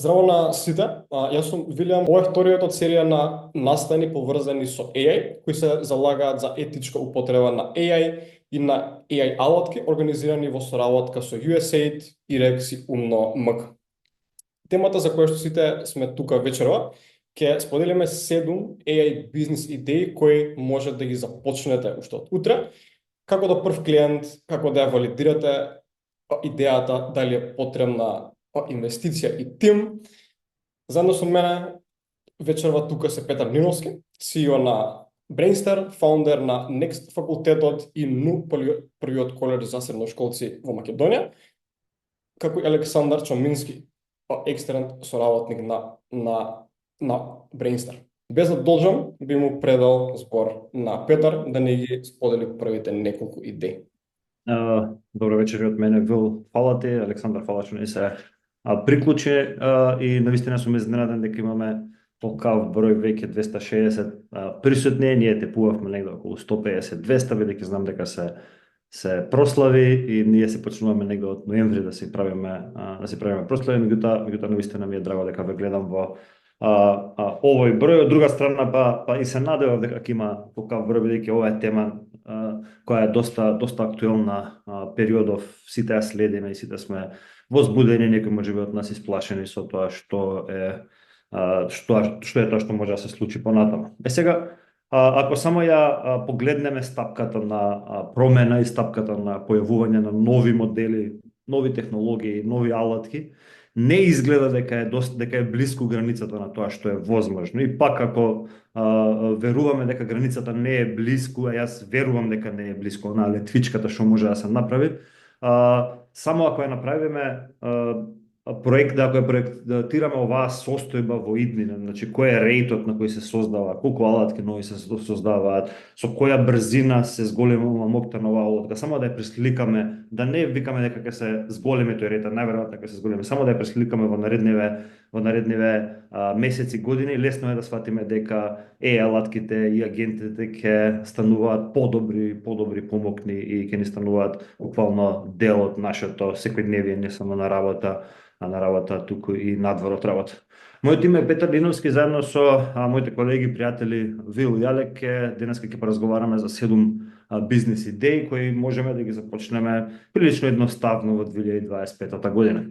Здраво на сите. Јас сум Вилијам. Ова е вториот од серија на настани поврзани со AI, кои се залагаат за етичка употреба на AI и на AI алатки, организирани во соработка со USAID, IREX и Умно МК. Темата за која што сите сме тука вечерва, ќе споделиме 7 AI бизнес идеи кои може да ги започнете уште од утре, како да прв клиент, како да ја валидирате идејата, дали е потребна инвестиција и тим. Заедно со мене вечерва тука се Петар Ниновски, CEO на Brainstar, фаундер на Next факултетот и НУ, првиот коледж за средношколци во Македонија, како и Александар Чомински, екстерен соработник на Brainstar. Без да должам, би му предал збор на Петар да не ги сподели првите неколку идеи. Добро вечер од мене, Вил. Фала ти, Александар, фала што не се приклучи и навистина сум изненаден дека имаме толкав број, веќе 260 присутни. Ние те пувавме негде околу 150-200, бидејќи знам дека се прослави и ние се почнуваме негде од ноември да си правиме прослави, меѓутоа навистина ми е драго дека ве гледам во овој број. Од друга страна па и се надевав дека ќе има толкав број, бидејќи ова е тема која е доста актуелна. Периодов сите ја следиме и сите сме возбудени, некои можеби од нас исплашени со тоа што е тоа што може да се случи понатаму. Сега, ако само ја погледнеме стапката на промена и стапката на појавување на нови модели, нови технологии, нови алатки, не изгледа дека е близко границата на тоа што е возможно. И пак ако веруваме дека границата не е близко, а јас верувам дека не е близко на летвичката што може да се направи, само ако ја направиме проект, ако ја проектираме оваа состојба во иднина, значи кој е рейтот на кој се создава, колку алатки нови се создаваат, со која брзина се зголемува моќта на оваа алатка, само да ја пресликаме, да не викаме дека ќе се зголеми тој рейтот, најверојатно ќе се зголеми, само да ја пресликаме во наредниве месеци, години, лесно е да сватиме дека алатките и агентите ќе стануваат подобри, помокни и ќе ни стануваат буквално дел од нашето секојдневие, не само на работа, туку и надвор од работа. Моето име е Петар Ниновски, заедно со моите колеги, пријатели Вил и Алек, денеска ќе поразговараме за 7 бизнес идеи кои можеме да ги започнеме прилично едноставно во 2025 година.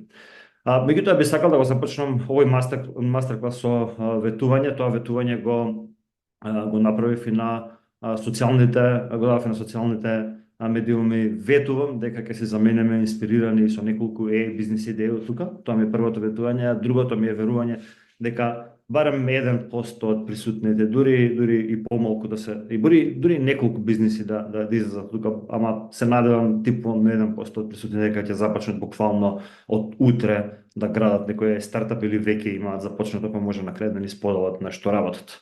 Меѓутоа би сакал да го започнам овој мастер-клас со ветување. Тоа ветување го направив и на социјалните медиуми. Ветувам дека ќе се заменеме инспирирани со неколку бизнес идеи од тука. Тоа ми е првото ветување. Другото ми е верување дека барем 1% од присутните, дури и помалку дури неколку бизнеси да излезат тука, ама се надевам типом на 1% од присутните дека ќе започнат буквално од утре да градат некој стартап или веќе имаат започнато, па може на крај да ни споделат на што работат.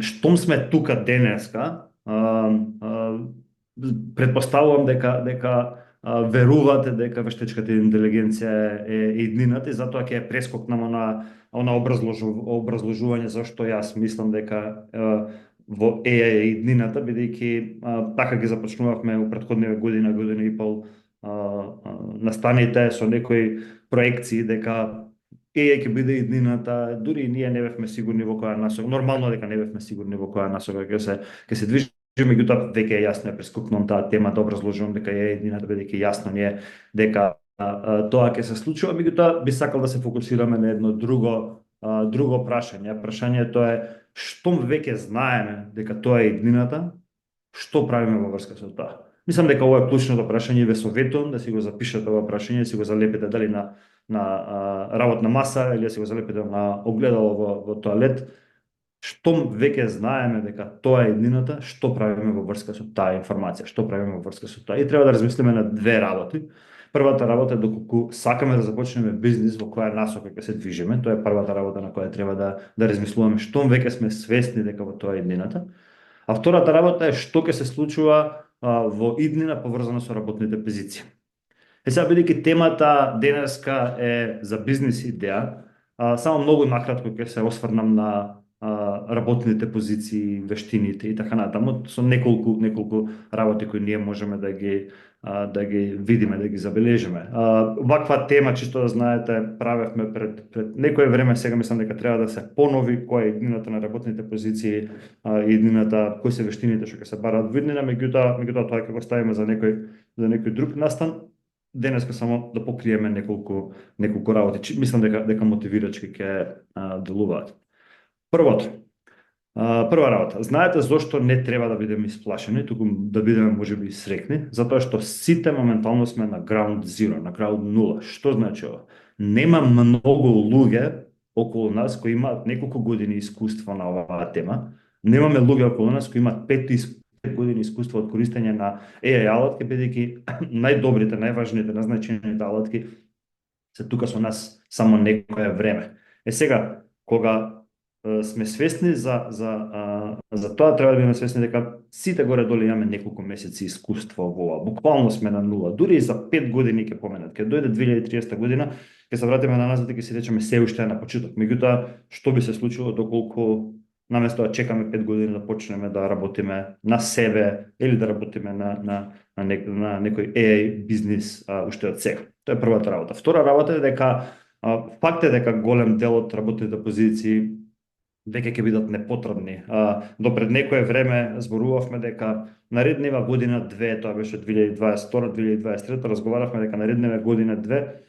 Штом сме тука денеска, предпоставувам дека верувате дека вештачката интелигенција е иднината и затоа ќе прескокнам на образложување зашто јас мислам дека во е иднината, бидејќи така ги започнувавме у претходниве година и пол настаните со некои проекции дека ќе биде иднината, дури и ние не бевме сигурни во која насока. Нормално дека не бевме сигурни во која насока ќе се движи. Меѓутоа веќе е јасно, прескокнувам таа тема да образложувам дека е иднината, бидејќи јасно ни е дека тоа ќе се случува. Меѓутоа би сакал да се фокусираме на едно друго прашање. Прашањето е штом веќе знаеме дека тоа е иднината, што правиме во врска со тоа? Мислам дека ова е клучното прашање и ве советувам да си го запишете ова прашање, да си го залепите дали на работна маса или да си го залепите на огледало во тоалет. Штом веќе знаеме дека тоа е иднината, што правиме во врска со таа информација, што правиме во врска со тоа? И треба да размислиме на две работи. Првата работа е доколку сакаме да започнеме бизнис, во која насока ќе се движиме. Тоа е првата работа на која треба да размислуваме, штом веќе сме свесни дека во тоа е иднината. А втората работа е што ќе се случува во иднина поврзано со работните позиции. Сега, бидејќи темата денеска е за бизнес идеја, само многу накратко ќе се осврнам на работните позиции, вештините и така натаму, со неколку работи кои ние можеме да ги видиме, да ги забележиме. Ваква тема, чисто да знаете, правевме пред некое време, сега мислам дека треба да се понови која е иднината на работните позиции, иднината, кои се вештините што ќе се бараат во иднина, меѓутоа тоа ќе го ставиме за некој друг настан. Денеска само да покриеме неколку работи. Мислам дека мотивирачки ќе делуваат. Прва работа. Знаете зошто не треба да бидеме исплашени, туку да бидеме можеби срекни? Затоа што сите моментално сме на ground zero, на ground нула. Што значи ова? Нема многу луѓе околу нас кои имаат неколку години искуство на оваа тема. Немаме луѓе околу нас кои имаат 5 години искуство од користење на AI алатки, бидејќи најдобрите, најважните, назначените алатки се тука со нас само некое време. Сега, кога сме свесни за тоа, треба да бидеме свесни дека сите горе-долу имаме неколку месеци искуство во ова. Буквално сме на нула. Дури и за 5 години ќе поменат. Ке дојде 2030 година, ќе се вратиме на назад и ќе си речеме се уште е на почеток. Меѓутоа, што би се случило доколку наместо да чекаме 5 години да почнеме да работиме на себе или да работиме на некој AI бизнис уште од сега. Тоа е првата работа. Втора работа е дека факт е дека голем дел од работните позиции веќе ќе бидат непотребни. До пред некое време зборувавме дека нареднива година-две, тоа беше 2022-2023, разговаравме дека нареднива година-две,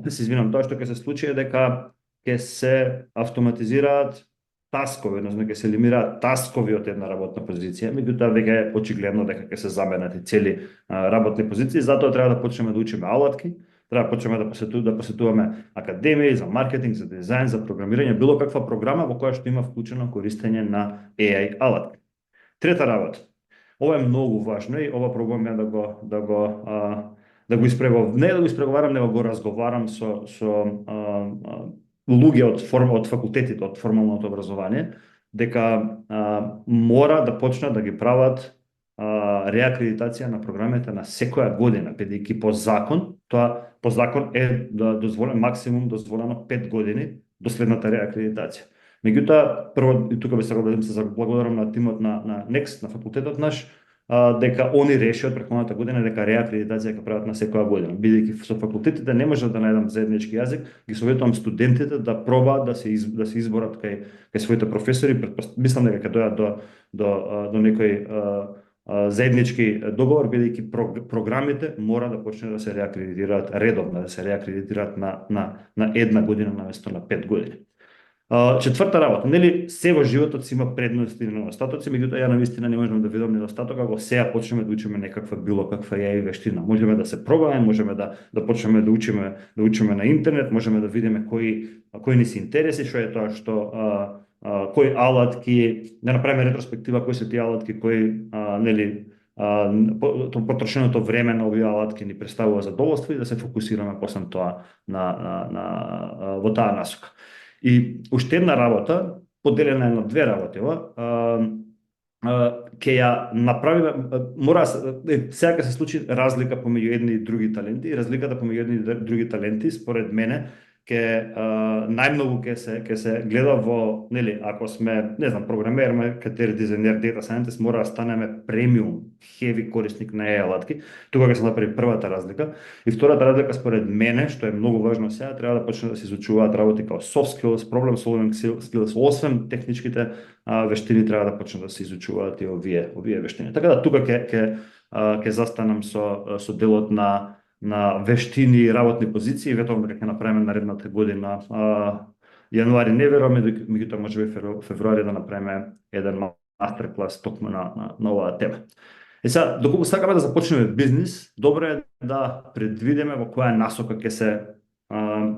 се извинам, тоа што ќе се случи е дека ќе се автоматизираат таскови, односно ќе се елиминираат таскови од една работна позиција, меѓутоа веќе е очигледно дека ќе се заменат и цели работни позиции, затоа треба да почнеме да учиме алатки, треба да почнеме да посетуваме академии за маркетинг, за дизајн, за програмирање, било каква програма во која што има вклучено користење на AI алатки. Трета работа. Ова е многу важно и ова пробувам ја да го испреговарам, него го разговарам со луѓе од факултетите, од формалното образование, дека мора да почнат да ги прават реакредитација на програмите на секоја година, бидејќи по закон е дозволен максимум дозволено 5 години до следната реакредитација. Меѓутоа, прво и тука би се заблагодарам на тимот на Next, на факултетот наш, дека они реши од претходната година дека реакредитација ќе прават на секоја година. Бидејќи со факултетите не може да најдам заеднички јазик, ги советувам студентите да пробаат да се изборат кај своите професори, мислам дека ќе дојдат до некој заеднички договор, бидејќи програмите мора да почнат да се реакредитираат редовно, да се реакредитираат на една година наместо на 5 години. Четврта работа, нели се во животот си има предности и недостатоци, меѓутоа ја навистина не можеме да видам недостаток ако сега почнеме да учиме некаква било каква AI вештина. Можеме да се пробаме, можеме да почнеме да учиме на интернет, можеме да видиме кои ни се интереси, што е тоа што кои алатки, да направиме ретроспектива кои се тие алатки кои нели потрошеното време на овие алатки ни представува задоволство и да се фокусираме после тоа во таа насока. И уште една работа, поделена е на две работи, ќе ја направиме, сега ќе се случи разлика помеѓу едни и други таленти, и разликата помеѓу едни и други таленти, според мене, најмногу ќе се гледа во, нели, ако сме, не знам, програмер, маркетер, дизајнер, дата сайентист, мора да станеме премиум, хеви корисник на AI алатки. Тука ќе се направи првата разлика. И втората разлика според мене, што е многу важно сега, треба да почне да се изучуваат работи како soft skills, problem solving skills, освен техничките вештини треба да почнат да се изучуваат и овие вештини. Така да тука ќе застанам со делот на вештини и работни позиции, ветувам дека ќе направиме наредната година. Јануари не веруваме, меѓутоа можеби февруари да направиме еден мастер-клас токму на оваа тема. Сега, доколку сакаме да започнеме бизнис, добро е да предвидиме во која насока ќе се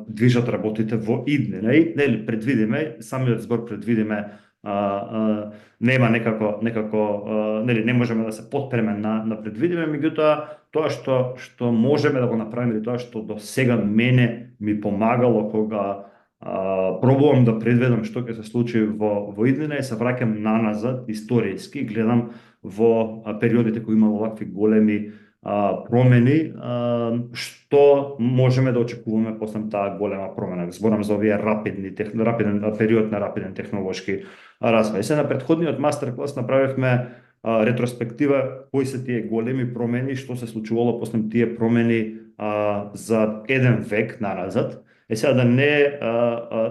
движат работите во иднина. Нели, предвидиме, самиот збор предвидиме нема некако нели не можеме да се подпреме на предвидиме, меѓутоа тоа што можеме да го направиме или тоа што до сега мене ми помагало кога пробувам да предвидам што ќе се случи во иднина и се враќам наназад историски, гледам во периодите кои има овакви големи промени, што можеме да очекуваме после таа голема промена. Зборам за овие рапиден период на рапиден технолошки развој. Се на претходниот мастер-клас направивме ретроспектива кои се тие големи промени, што се случувало после тие промени за еден век назад. Сега да не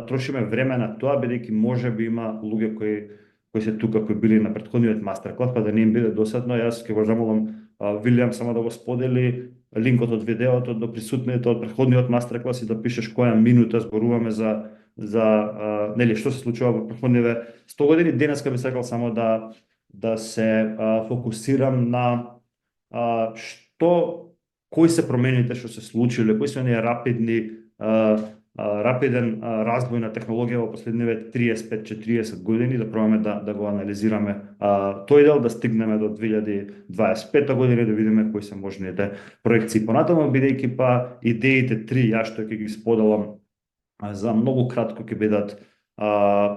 трошиме време на тоа, бидејќи можеби има луѓе кои се тука, кои били на претходниот мастер-клас, па да не им биде досадно, јас ќе го замолам Вилијам само да го сподели линкот од видеото до присутните од претходниот мастер-клас и да пишеш која минута зборуваме за нели што се случува во претходниве 100 години. Денеска би сакал само да се фокусирам на кои се промените што се случиле, кои се оние рапиден развој на технологија во последниве 35-40 години, да пробаме да го анализираме тој дел, да стигнеме до 2025 година, да видиме кои се можните проекции понатаму, бидејќи па идеите три јас што ќе ги споделам за многу кратко ќе бидат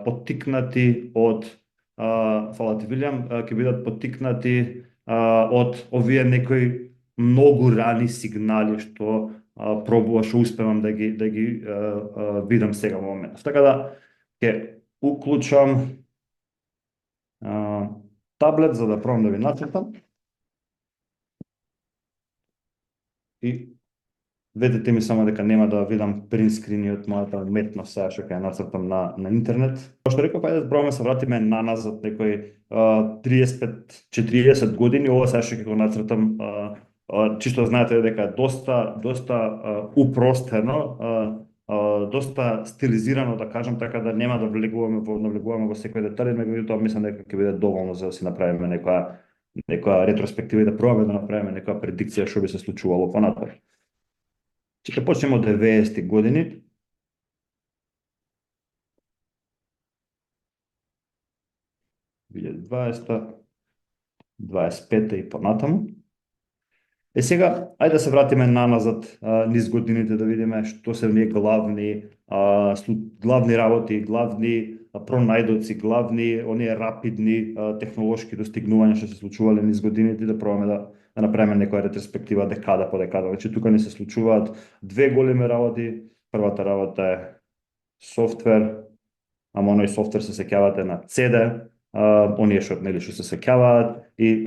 поттикнати од фала ти Вилијам, ќе бидат поттикнати од овие некои многу рани сигнали што што успевам да ги видам сега во момент. Така да ќе уклучам таблет за да пробам да ви нацртам. И ведете ми само дека нема да видам принт скринот мојата уметност сега што ќе ја нацртам на интернет. Како што реков, ајде да пробаме се вратиме наназад некои 35-40 години. Ова сега што ќе го нацртам чисто знаете дека е доста упростено, доста стилизирано да кажам, така да нема да влегуваме во секој детали, меѓутоа мислам дека ќе биде доволно за да си направиме некоја ретроспектива и да пробаме да направиме некоја предикција што би се случувало понатаму. Ќе почнеме од 90-ти години. ...2020, 25 и понатаму. Сега, ајде да се вратиме наназад низ годините да видиме што се оние главни работи, главни пронајдоци, главни оние рапидни технолошки достигнувања што се случувале низ годините, да пробаме да направиме некоја ретроспектива декада по декада. Значи тука не се случуваат две големи работи. Првата работа е софтвер, ама оној софтвер се сеќавате на CD, оние што се сеќаваат, и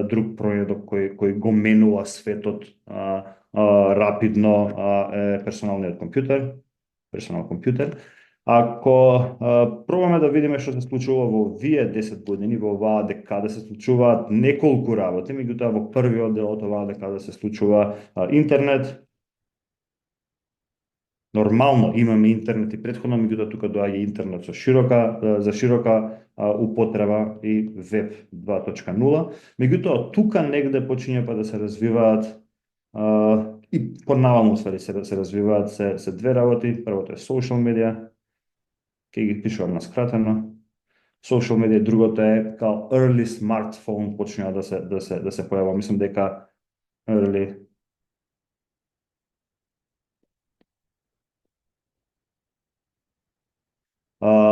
друг проједок кој го менува светот рапидно е персоналниот компјутер, персонал компјутер. Ако пробаме да видиме што се случува во овие 10 години, во оваа декада се случуваат неколку работи, меѓутоа во првиот дел од оваа декада се случува интернет. Нормално имаме интернет и претходно, меѓутоа тука доаѓа интернет за широка употреба и веб 2.0. Меѓутоа тука негде почиња па да се развиваат и понаваму се развиваат се две работи. Првото е social media, ќе ги пишувам на скратено. Social media, другото е као early smartphone почнува да се појава. Мислам дека early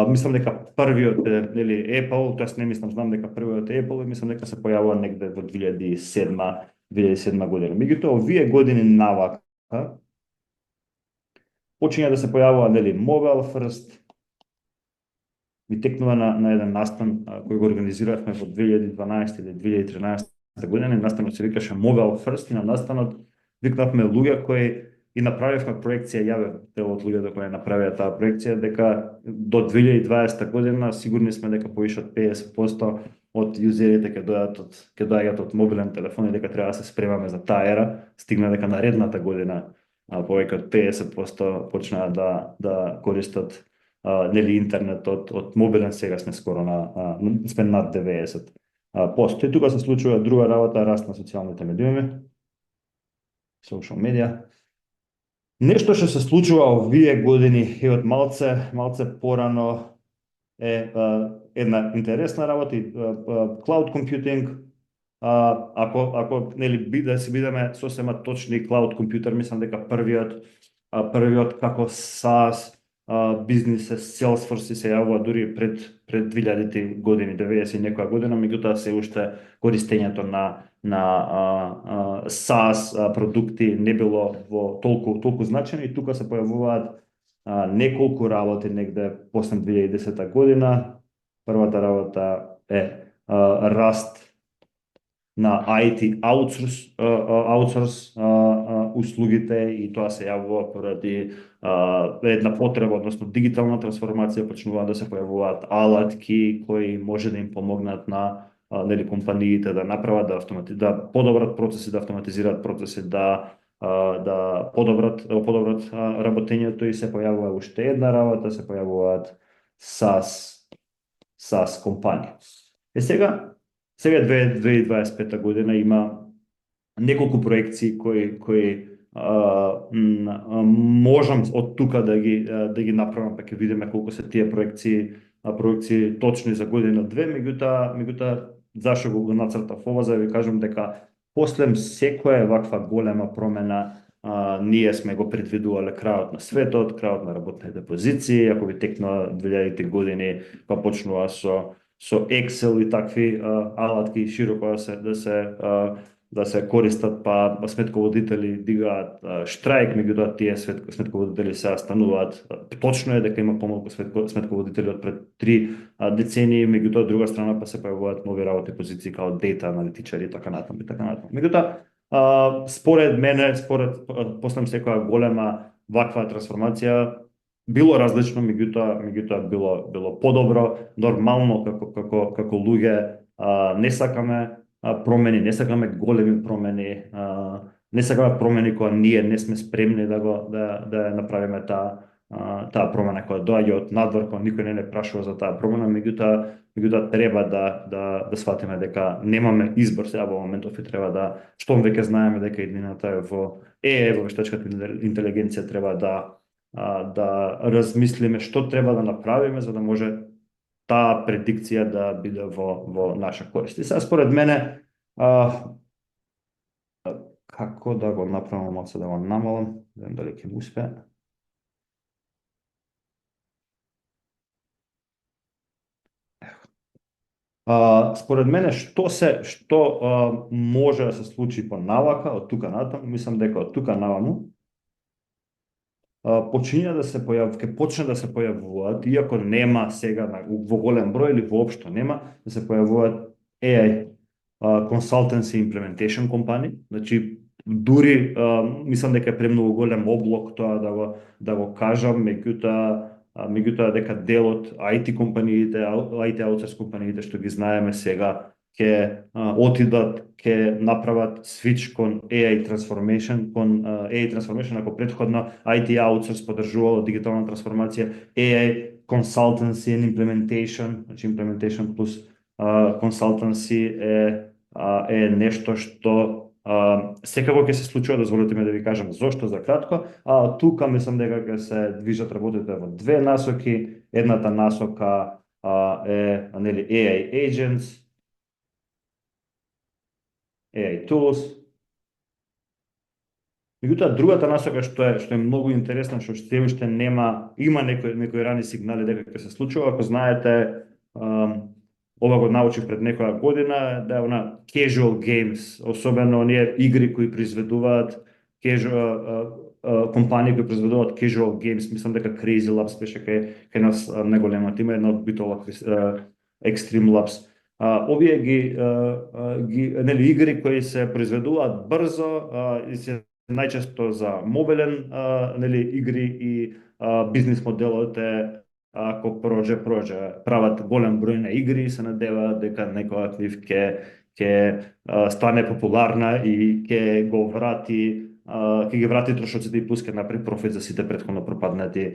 мислам дека првиот е Apple, тоест не мислам, знам дека првиот е Apple и мислам дека се појавува негде во 2007 година. Меѓутоа овие години навака почиња да се појавува mobile first. Ми текнува на еден настан кој го организиравме во 2012 или 2013 година. Настанот се викаше Mobile First и на настанот викнавме луѓе кои и направивме проекција, јаве дел од луѓето кои направија таа проекција, дека до 2020 година сигурни сме дека повише од 50% од юзерите ќе доаѓаат од мобилен телефон и дека треба да се спремаме за таа ера. Стигна дека наредната година повеќе од 50% почнаа да користат интернет од мобилен. Сега сме скоро сме над 90%. И тука се случува друга работа, раст на социјалните медиуми, social media. Нешто што се случува овие години и од малце порано е една интересна работа, cloud computing. Ако да се бидеме сосема точни, cloud computer, мислам дека првиот како SaaS бизнис е Salesforce и се јавува дури пред 2000 години, 90 и некоја година, меѓутоа се уште користењето на SaaS продукти не било во толку значено и тука се појавуваат неколку работи негде после 2010 година. Првата работа е раст на IT аутсорс услугите и тоа се јавува поради една потреба, односно дигитална трансформација, почнуваат да се појавуваат алатки кои може да им помогнат на нели компаниите да направат да подобрат процеси, да автоматизираат процеси, да подобрат работењето и се појавува уште една работа, се појавуваат SaaS компании. Сега е 2025 година, има неколку проекции кои можам од тука да ги направам, па ќе видиме колку се тие проекции точни за година две, меѓутоа зашто го нацртав ова, за да ви кажам дека после секоја ваква голема промена ние сме го предвидувале крајот на светот, крајот на работните позиции, ако ви текнува 2000-те години, па почнува со Excel и такви алатки широко да се користат, па сметководители дигаат штрајк, меѓутоа тие сметководители се стануваат. Точно е дека има помалку сметководители од пред 3 децении, меѓутоа од друга страна па се појавуваат нови работни позиции као дејта аналитичари и така натаму и така натаму. Меѓутоа според мене, после секоја голема ваква трансформација било различно, меѓутоа било подобро, нормално како луѓе не сакаме промени, не сакаме големи промени, не сакаме промени кога ние не сме спремни да направиме таа промена која доаѓа од надвор, кога никој не прашува за таа промена, меѓутоа треба да сватиме дека немаме избор сега во моментов и треба да, штом веќе знаеме дека иднината е во вештачката интелигенција, треба да размислиме што треба да направиме за да може таа предикција да биде во наша корист. И сега според мене како да го направам, малку да го намалам, да видам дали ќе му успее. Според мене што може да се случи понавака од тука натаму, мислам дека од тука наваму ќе почне да се појавуваат, иако нема сега во голем број или воопшто нема, да се појавуваат AI consultancy implementation компании, значи дури мислам дека е премногу голем облог тоа да го кажам, меѓутоа дека дел од IT компаниите, IT аутсорс компаниите што ги знаеме сега ќе отидат, ќе направат switch кон AI transformation, ако претходно IT аутсорс поддржувало дигитална трансформација, AI consultancy and implementation, значи implementation плюс consultancy е нешто што секако ќе се случува, дозволете ми да ви кажам зошто за кратко. Тука мислам дека ќе се движат работите во две насоки. Едната насока е нели AI agents, AI tools. Меѓутоа другата насока што е многу интересна, што се уште има некои рани сигнали дека ќе се случува. Ако знаете, ова го научив пред некоја година, да е casual games, особено оние игри кои произведуваат компании кои произведуваат casual games, мислам дека Crazy Labs беше кај нас најголемата, има една од битола Extreme Labs. Овие нели игри кои се произведуваат брзо и се најчесто за мобилен нели игри и бизнис моделот е ако проже, прават голем број на игри и се надеваат дека некоја клив ќе стане популарна и ќе ги врати трошоците и плюс ќе направи профит за сите претходно пропаднати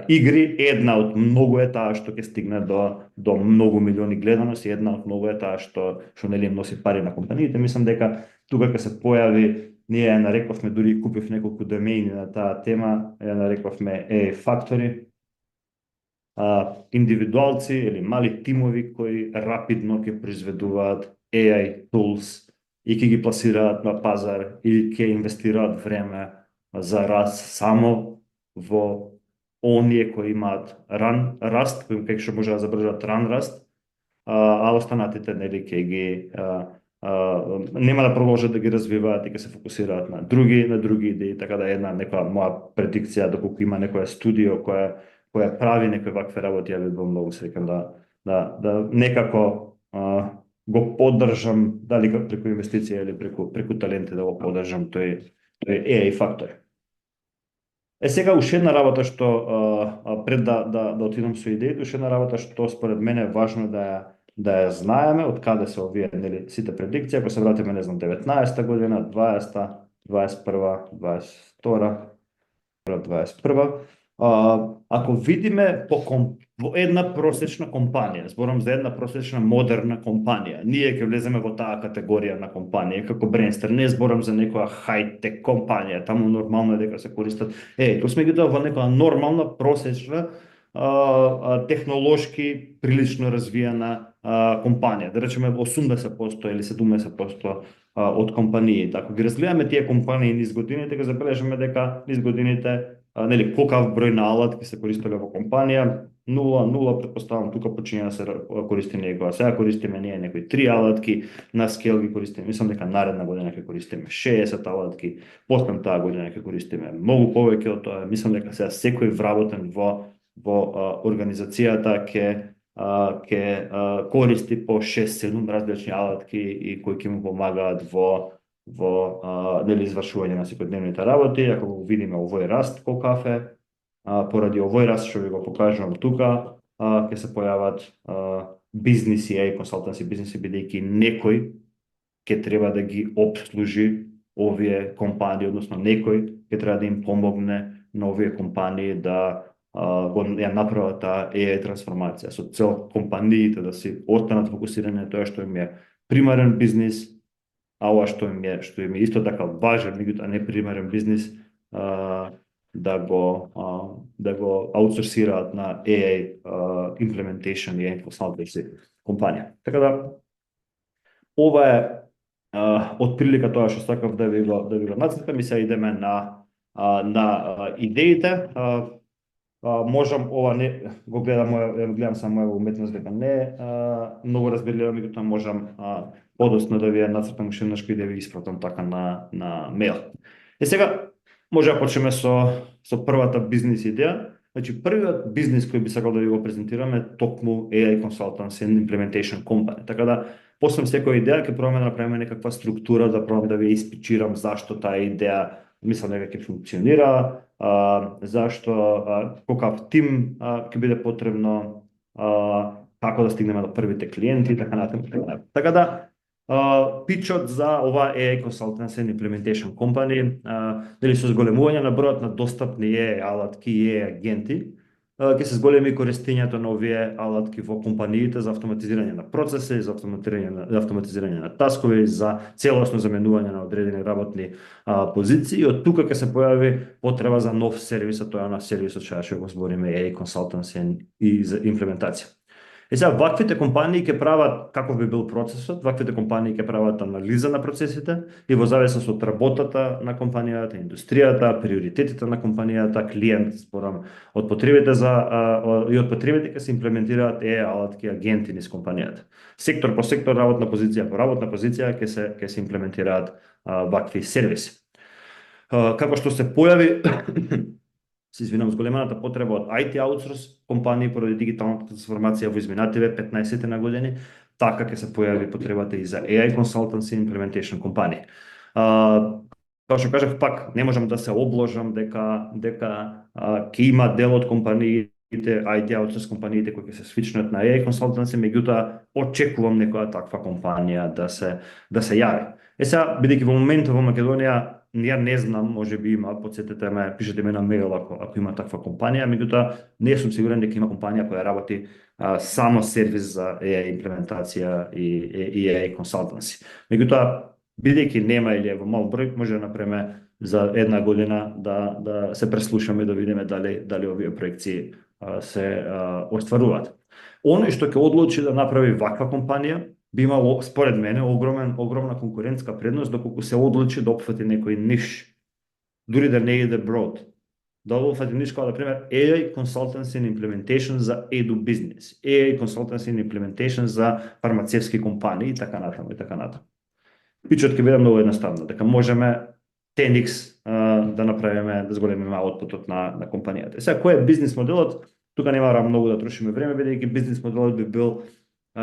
игри. Една од многу е таа што ќе стигне до многу милиони гледаности, една од многу е таа што нели им носи пари на компаниите. Мислам дека тука ќе се појави, ние ја нарековме, дури купив неколку домеини на таа тема, ја нарековме AI Factory, индивидуалци или мали тимови кои рапидно ќе произведуваат AI tools и ќе ги пласираат на пазар и ќе инвестираат време за раст само во оние кои имаат раст, кои што може да забржат ран раст, а останатите нели ќе нема да продолжат да ги развиваат и ќе се фокусираат на други идеи, така да една некоја моја предикција доколку има некоја студио која прави некои вакви работи, ја би бил многу среќен да некако го поддржам, дали преку инвестиција или преку таленти да го поддржам тој AI фактор. Сега уште една работа што пред да отидам со идеите, уште една работа што според мене е важно да ја знаеме од каде се овие нели сите предикции, ако се вратиме не знам 19-та година, 20-та, 21-та, 22-та, 21-та, ако видиме во една просечна компанија, зборам за една просечна модерна компанија, ние ќе влеземе во таа категорија на компанија како Brainstar, не зборам за некоја хай-тек компанија, таму нормално е дека се користат. Тоа сме ги во некоја нормална просечна технолошки прилично развиена компанија, да речеме 80% или 70% од компаниите. Ако ги разгледаме тие компании низ годините, ќе забележиме дека низ годините нели колкав број на алатки се користеле во компанија, 0, претпоставам тука почиња да се користи некоја. Сега користиме ние некои 3 алатки, на скел ги користиме, мислам дека наредна година ќе користиме 60 алатки, после таа година ќе користиме многу повеќе од тоа. Мислам дека сега секој вработен во организацијата ќе користи по 6-7 различни алатки и кои ќе му помагаат во нели извршување на секојдневните работи. Ако го видиме овој раст колкав е, поради овој раст што ви го покажувам тука, ќе се појават бизнис и консултанси бизниси, бидејќи некој ќе треба да ги обслужи овие компании, односно некој ќе треба да им помогне на овие компании да ја направат таа AI трансформација со цел компаниите да си останат фокусирани на тоа што им е примарен бизнис, а ова што им е исто така важен, меѓутоа не примарен бизнис, да го аутсорсираат на AI implementation и AI consultancy компанија. Така да ова е отприлика тоа што сакав да ви го нацртам и сега идеме на идеите. Можам ова не го гледам само моја уметност дека не е многу разбирлива, меѓутоа можам подоцна да ви ја нацртам уште еднаш и да ви испратам така на мејл. Сега може да почнеме со првата бизнис идеја. Значи првиот бизнис кој би сакал да ви го презентирам е токму AI Consultancy and Implementation Company. Така да после секоја идеја ќе пробаме да направиме некаква структура, да пробам да ви испичирам зашто таа идеја мислам дека ќе функционира, зашто колкав тим ќе биде потребно, како да стигнеме до првите клиенти и така натаму. Така да пичот за ова AI Consultancy and Implementation Company, дали со зголемување на бројот на достапни AI алатки и AI агенти, ќе се зголеми користењето на овие алатки во компаниите за автоматизирање на процеси, за автоматизирање на таскови, за целосно заменување на одредени работни позиции. Од тука ќе се појави потреба за нов сервис, а тоа е на сервисот што го збориме AI Consultancy и за имплементација. Сега, ваквите компании ќе прават, каков би бил процесот, ваквите компании ќе прават анализа на процесите и во зависност од работата на компанијата, индустријата, приоритетите на компанијата, клиент, зборам, од потребите и од потребите ќе се имплементираат алатки агенти низ компанијата. Сектор по сектор, работна позиција по работна позиција ќе се имплементираат вакви сервиси. Како што се појави се извинам, зголемената потреба од IT аутсорс компании поради дигиталната трансформација во изминативе 15 на години, така ќе се појави потребата и за AI Consultancy и Implementation компании. Како што кажав пак, не можам да се обложам дека ќе има дел од компаниите, IT аутсорс компаниите кои ќе се свичнат на AI Consultancy, меѓутоа очекувам некоја таква компанија да се јави. Сега, бидејќи во моментот во Македонија ја не знам, може би има, подсетете ме, пишете ме на мејл ако има таква компанија, меѓутоа не сум сигурен дека има компанија која работи само сервис за AI имплементација и AI consultancy. Меѓутоа, бидејќи нема или е во мал број, може да направиме за една година да се преслушаме да видиме дали овие проекции се остваруваат. Оној што ќе одлучи да направи ваква компанија би имало, според мене, огромна конкурентска предност доколку се одлучи да опфати некој ниш, дури да не иде broad. Да опфати ниш како, например, AI Consultancy and Implementation за edu business, AI Consultancy and Implementation за фармацевски компании и така натаму. Пичот ќе биде многу едноставно, дека можеме 10x да направиме, да зголемиме аутпутот на компанијата. Сега, кој е бизнис моделот? Тука не мора многу да трошиме време, бидејќи бизнис моделот би бил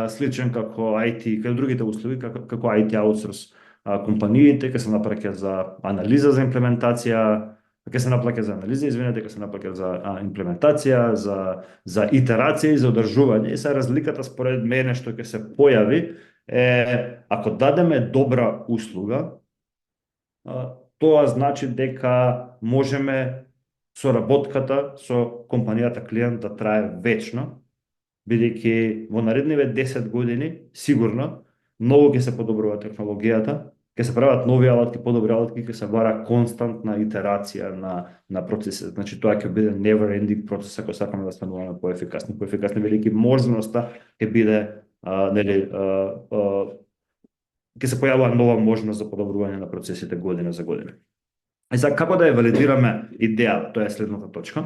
сличен како IT, како другите услуги, како IT аутсорс компаниите, ќе се наплаќа за анализа за имплементација, ќе се наплаќа за анализа, извинете, ќе се наплаќа за имплементација, за итерација и за одржување. И сега разликата според мене што ќе се појави е, ако дадеме добра услуга, тоа значи дека можеме соработката со компанијата клиент да трае вечно, бидејќи во наредниве 10 години сигурно многу ќе се подобрува технологијата, ќе се прават нови алатки, подобри алатки, ќе се бара константна итерација на процесите. Значи тоа ќе биде never ending процес ако сакаме да стануваме поефикасни бидејќи можноста ќе биде нели ќе се појавува нова можност за подобрување на процесите година за година. И сега како да ја валидираме идејата, тоа е следната точка.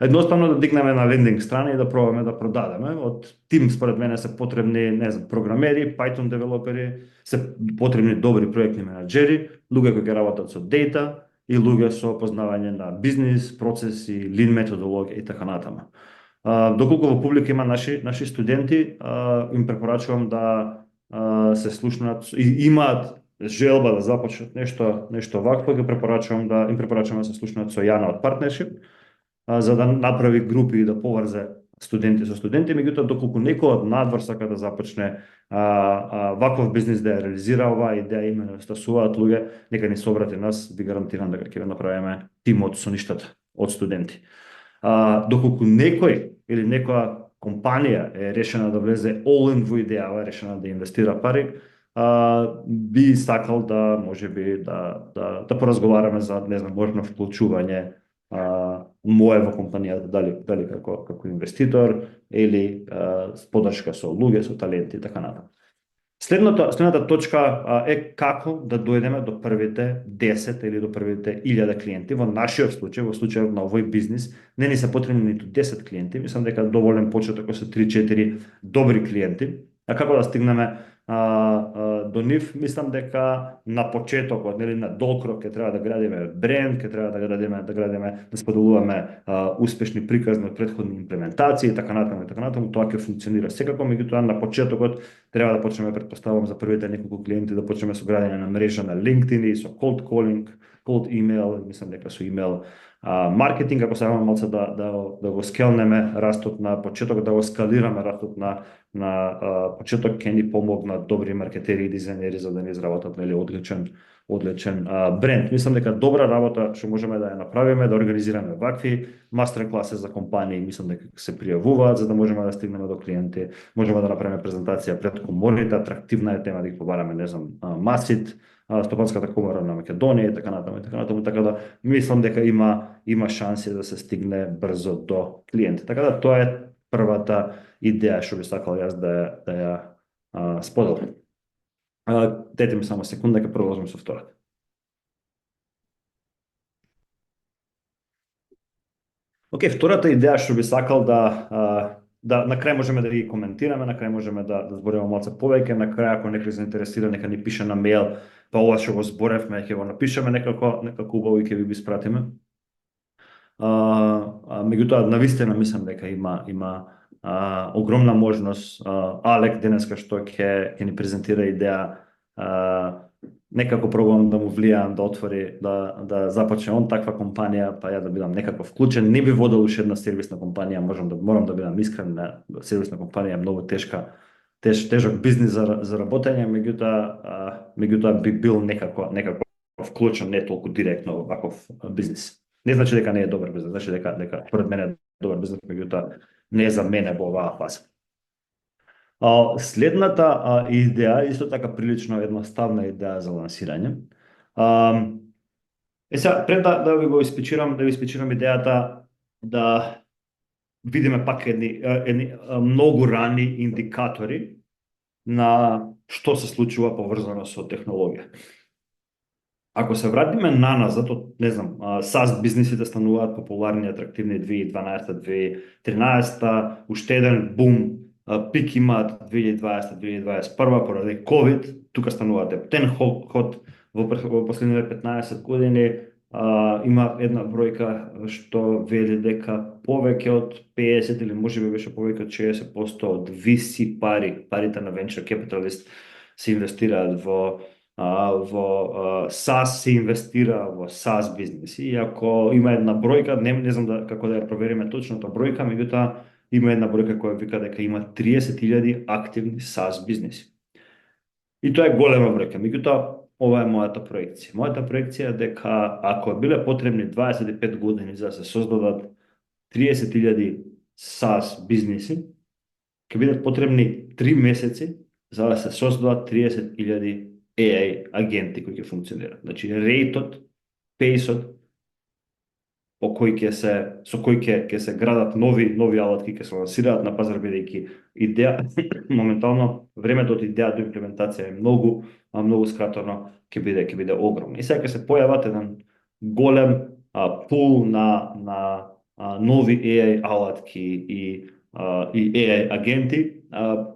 Едноставно да дигнеме на лендинг страна и да пробаме да продадеме. Од тим според мене се потребни, не знам, програмери, Python девелопери, се потребни добри проектни менаџери, луѓе кои ќе работат со дејта и луѓе со познавање на бизнис, процеси, лин методологија и така натаму. Доколку во публика има наши студенти, им препорачувам да се слушнат и имаат желба да започнат нешто вакво, им препорачувам да се слушнат со Јана од Partnership, за да направи групи и да поврзе студенти со студенти, меѓутоа доколку некој од надвор сака да започне ваков бизнис, да ја реализира оваа идеја, именно стасуваат луѓе, нека ни се обрати нас, ви гарантирам дека ќе направиме тимот со ништата од студенти. Доколку некој или некоја компанија е решена да влезе all-in во идејава, решена да инвестира пари, би сакал да можеби да поразговараме за, не знам, можно вклучување мое во компанијата, дали како инвеститор или с поддршка со луѓе, со таленти и така натаму. Следната точка е како да дојдеме до првите 10 или до првите 1000 клиенти. Во нашиот случај, во случајот на овој бизнис, не ни се потребни ниту 10 клиенти, мислам дека доволен почеток е со 3-4 добри клиенти. А како да стигнеме до нив, мислам дека на почетокот, нели на долгрок ќе треба да градиме бренд, ќе треба да градиме, да споделуваме успешни приказни од претходни имплементации и така натаму, тоа ќе функционира секако, меѓутоа на почетокот треба да почнеме, претпоставувам, за првите неколку клиенти да почнеме со градење на мрежа на LinkedIn и со cold calling, cold email, мислам дека со email маркетинг, ако сакаме малце да го скелнеме растот на почеток, да го скалираме растот на почеток, ќе ни помогнат добри маркетери и дизајнери за да ни изработат одличен бренд. Мислам дека добра работа што можеме да ја направиме, да организираме вакви мастер класи за компании, мислам дека се пријавуваат за да можеме да стигнеме до клиенти, можеме да направиме презентација пред коморите, атрактивна е тема да ги побараме, не знам, МАСИТ, Стопанската комора на Македонија и така натаму, така да мислам дека има шанси да се стигне брзо до клиенти. Така да тоа е првата идеја што би сакал јас да ја споделам. Дете ми само секунда, ќе продолжам со втората. Океј, втората идеја што би сакал да на крај можеме да ги коментираме, на крај можеме да збориме малце повеќе, на крај ако некој заинтересира нека ни пише на мејл, па ова што го зборевме ќе го напишеме некако убаво и ќе ви спратиме. Меѓутоа навистина мислам дека има огромна можност. Алек денеска што ќе ни презентира идеја, некако пробувам да му влијам да отвори, да започне он таква компанија, па ја да бидам некако вклучен. Не би водел уште една сервисна компанија, морам да бидам искрен, сервисна компанија е многу тежок бизнис за работење, меѓутоа би бил некако вклучен, не толку директно во ваков бизнис. Не значи дека не е добар бизнис, значи дека според мене е добар бизнис, меѓутоа не е за мене во оваа фаза. Следната идеја, исто така прилично едноставна идеја за лансирање. Сега, пред да ви го испичирам идејата, да видиме пак едни многу рани индикатори на што се случува поврзано со технологија. Ако се вратиме наназад, не знам, SaaS бизнисите стануваат популарни, атрактивни 2012-2013, уште еден бум пик имаат 2020-2021 поради COVID, тука станува дептен ход во последните 15 години. Има една бројка што вели дека повеќе од 50 или можеби беше повеќе од 60% од VC парите на venture capitalist се инвестираат во SaaS, се инвестира во SaaS бизнеси. И ако има една бројка, не знам како да ја провериме точната бројка, меѓутоа има една бројка која вика дека има 30.000 активни SaaS бизнеси. И тоа е голема бројка. Меѓутоа, ова е мојата проекција. Мојата проекција е дека ако биле потребни 25 години за да се создадат 30.000 SaaS бизнеси, ќе бидат потребни 3 месеци за да се создадат 30.000 AI агенти кои ќе функционираат. Значи, рейтот, пейсот со кој ќе се градат нови алатки, ќе се лансираат на пазар, бидејќи идеја моментално времето од идеја до имплементација е многу скратено, ќе биде огромно. И сега ќе се појават еден голем пул на нови AI алатки и AI агенти,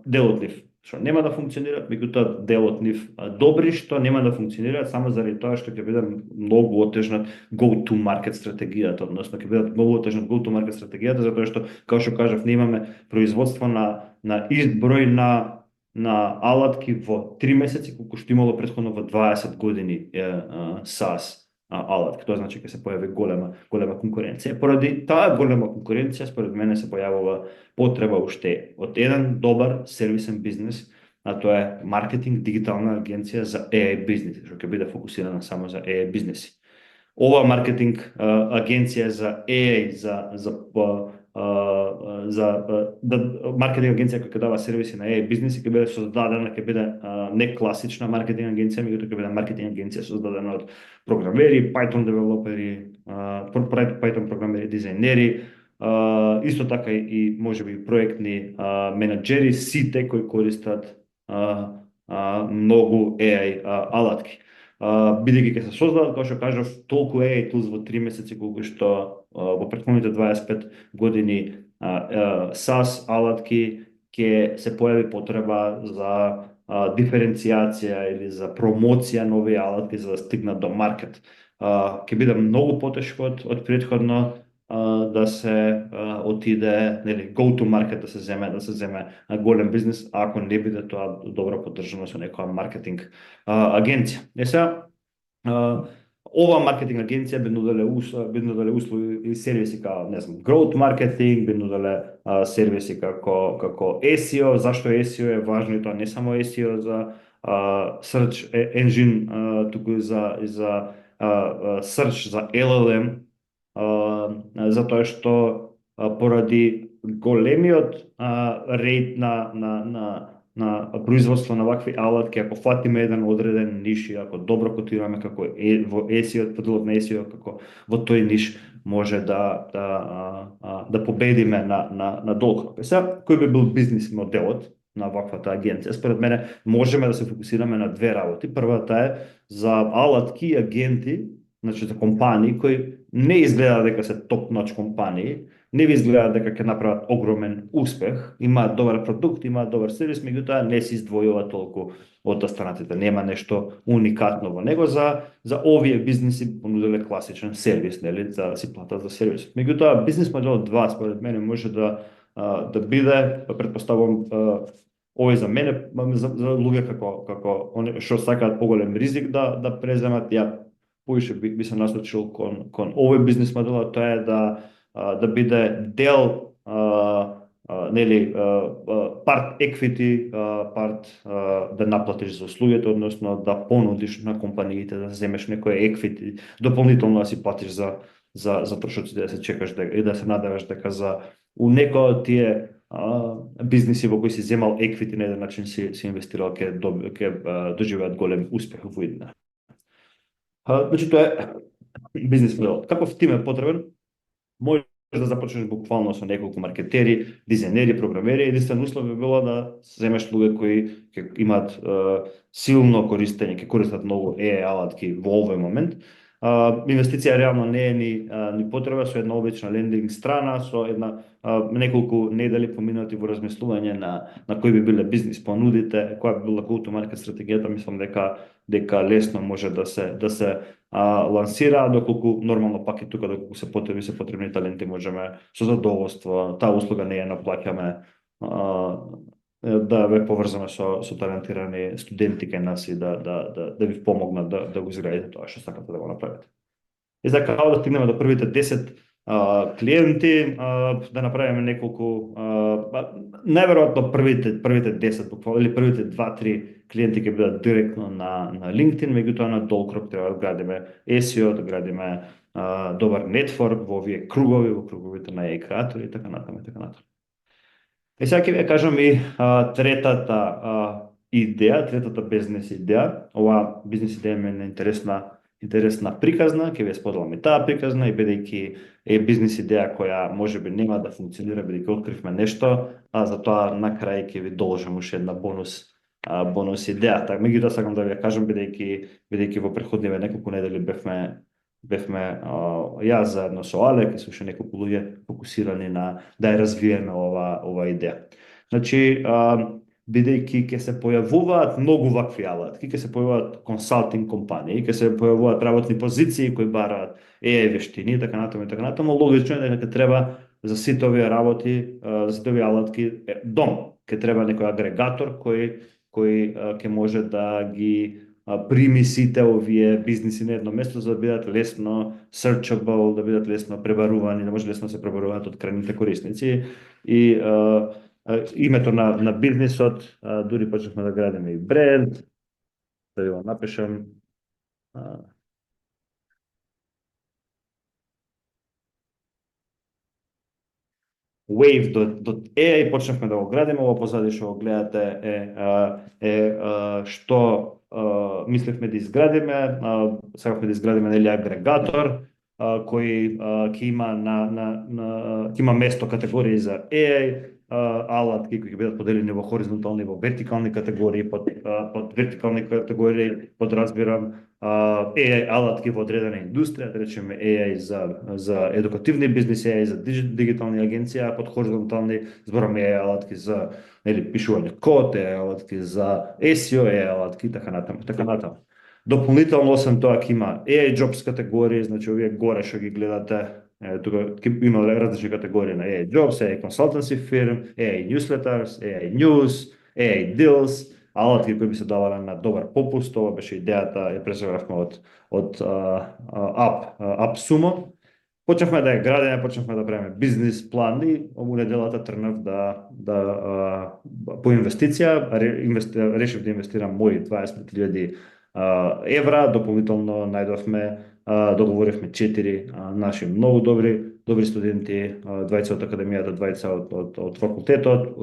дел од нив што нема да функционираат, меѓутоа дел од нив добри што нема да функционираат само заради тоа што ќе биде многу отежнат go-to-market стратегијата, односно ќе бидат многу отежнат go-to-market стратегијата, затоа што, како што кажав, немаме производство на ист број на алатки во 3 месеци, колку што имало претходно во 20 години SaaS алатки. Тоа значи ќе се појави голема конкуренција. Поради таа голема конкуренција, според мене се појавува потреба уште од еден добар сервисен бизнес, а тоа е маркетинг, дигитална агенција за AI бизнеси, што ќе биде фокусирана само за AI бизнеси. Ова маркетинг агенција за AI, маркетинг агенција која ќе дава сервиси на AI бизнеси, ќе биде создадена, ќе биде не класична маркетинг агенција, меѓутоа ќе биде маркетинг агенција создадена од програмери, Python девелопери, Python програмери, дизајнери, исто така и можеби проектни менаџери, сите кои користат многу AI алатки. Бидејќи ќе се создадат, како што кажав, толку AI tools во 3 месеци колку што во претходните 25 години SaaS алатки, ќе се појави потреба за диференцијација или за промоција нови алатки за да стигнат до маркет. Ќе биде многу потешко од претходно да се отиде, нели, go to market да се земе голем бизнес, ако не биде тоа добро поддржано со некоја маркетинг агенција. Сега ова маркетинг агенција би нуделе услуги и сервиси како, не знам, growth marketing, би нуделе сервиси како SEO. Зашто SEO е важно? И тоа не само SEO за search engine, туку и за search за LLM, затоа што поради големиот рейт на производство на вакви алатки, ако фатиме еден одреден ниш и ако добро котираме како во SEO, поделот на SEO, како во тој ниш може да победиме на долг. Сега, кој би бил бизнес моделот на ваквата агенција? Според мене можеме да се фокусираме на две работи. Првата е за алатки и агенти, значи за компании кои не изгледа дека се топ-ноч компании, не ви изгледа дека ќе направат огромен успех, имаат добар продукт, имаат добар сервис, меѓутоа не се издвојува толку од останатите, нема нешто уникатно во него. За овие бизнеси понуделе класичен сервис, нели, за да си платат за сервис. Меѓутоа бизнес моделот 2 според мене може да биде, претпоставувам, овој за мене, за луѓе како што сакаат поголем ризик да преземат, ја поише би се насочил кон овој бизнес модел, тоа е да биде дел, нели, парт equity, парт да наплатиш за услугите, односно да понудиш на компаниите да земеш некој equity, дополнително да си платиш за трошоците, да се чекаш и да се надеваш дека у некој од тие бизнеси во кои си земал equity на еден начин си инвестирал, ќе доживеат голем успех во иднина. Значи тоа е бизнес модел. Каков тим е потребен? Може да започнеш буквално со неколку маркетери, дизајнери, програмери. Единствен услов би било да земеш луѓе кои ќе имаат силно користење, ќе користат многу AI алатки во овој момент. Инвестиција реално не е ни потреба, со една обична лендинг страна, со една неколку недели поминати во размислување на кои би биле бизнис понудите, која би била go to market стратегијата, мислам дека лесно може да се лансира, доколку нормално пак и тука доколку се потребни таленти можеме со задоволство, таа услуга не ја наплаќаме, да ве поврзаме со талентирани студенти кај нас и да ви помогнат да го изградите тоа што сакате да го направите. И за како да стигнеме до првите 10 клиенти, да направиме неколку, најверојатно првите 10 буквално или првите 2-3 клиенти ќе бидат директно на LinkedIn, меѓутоа на долг треба да градиме SEO, да градиме добар нетворк во овие кругови, во круговите на AI креатори и така натаму и така натаму. И сега ќе ви кажам и третата идеја, третата бизнес идеја. Ова бизнес идеја ми е интересна приказна, ќе ви споделам и таа приказна, и бидејќи е бизнес идеја која можеби нема да функционира, бидејќи откривме нешто, а затоа на крај ќе ви должам уште една бонус идеја. Така, меѓутоа сакам да ви ја кажам бидејќи во претходниве неколку недели бевме јас заедно со Алек и со уште неколку луѓе фокусирани на да ја развиеме ова идеја. Значи, бидејќи ќе се појавуваат многу вакви алатки, ќе се појавуваат консалтинг компании, ќе се појавуваат работни позиции кои бараат AI вештини и така натаму, логично е дека треба за сите овие работи, за сите овие алатки дом. Ќе треба некој агрегатор кој ќе може да ги прими сите овие бизниси на едно место за да бидат лесно searchable, да бидат лесно пребарувани, да може лесно да се пребаруваат од крајните корисници. И името на бизнисот, дури почнавме да градиме и бренд, да ви го напишам. Wave.ai почнавме да го градиме, ова позади што го гледате што мислевме да изградиме, сакавме да изградиме нели агрегатор кој ќе има место категории за AI, алатки кои ќе бидат поделени во хоризонтални и во вертикални категории, под вертикални категории подразбирам AI алатки во одредена индустрија, да речеме AI за едукативни бизниси, AI за дигитални агенции, а под хоризонтални збораме AI алатки за пишување код, AI алатки за SEO, AI алатки и така натаму. Дополнително освен тоа ќе има AI jobs категории, значи овие горе што ги гледате, тука има различни категории на AI jobs, AI consultancy firm, AI newsletters, AI news, AI deals, алатки кои би се давале на добар попуст. Ова беше идејата, ја презавравме од AppSumo. Почнавме да ја градиме, почнавме да правиме бизнис план и оваа неделата тргнав по инвестиција, решив да инвестирам мои 20.000 евра, дополнително најдовме, договоривме 4 наши многу добри студенти, двајца од академијата, двајца од факултетот,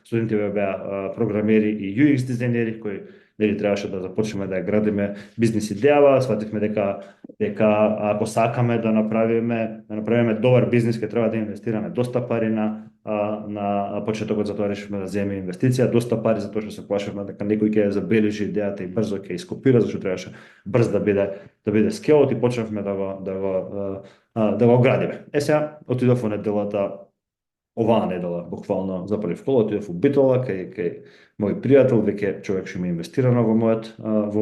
студенти беа програмери и UX дизајнери кои требаше да започнеме да ја градиме бизнис идејава. Свативме дека ако сакаме да направиме добар бизнис, ќе треба да инвестираме доста пари на почетокот, затоа решивме да земеме инвестиција, доста пари затоа што се плашевме дека некој ќе ја забележи идејата и брзо ќе ископира, зашто требаше брз да биде скелот и почнавме да го градиме. Сега отидов во неделата, оваа недела буквално за први пат отидов во Битола кај мој пријател, веќе човек што ми инвестирано во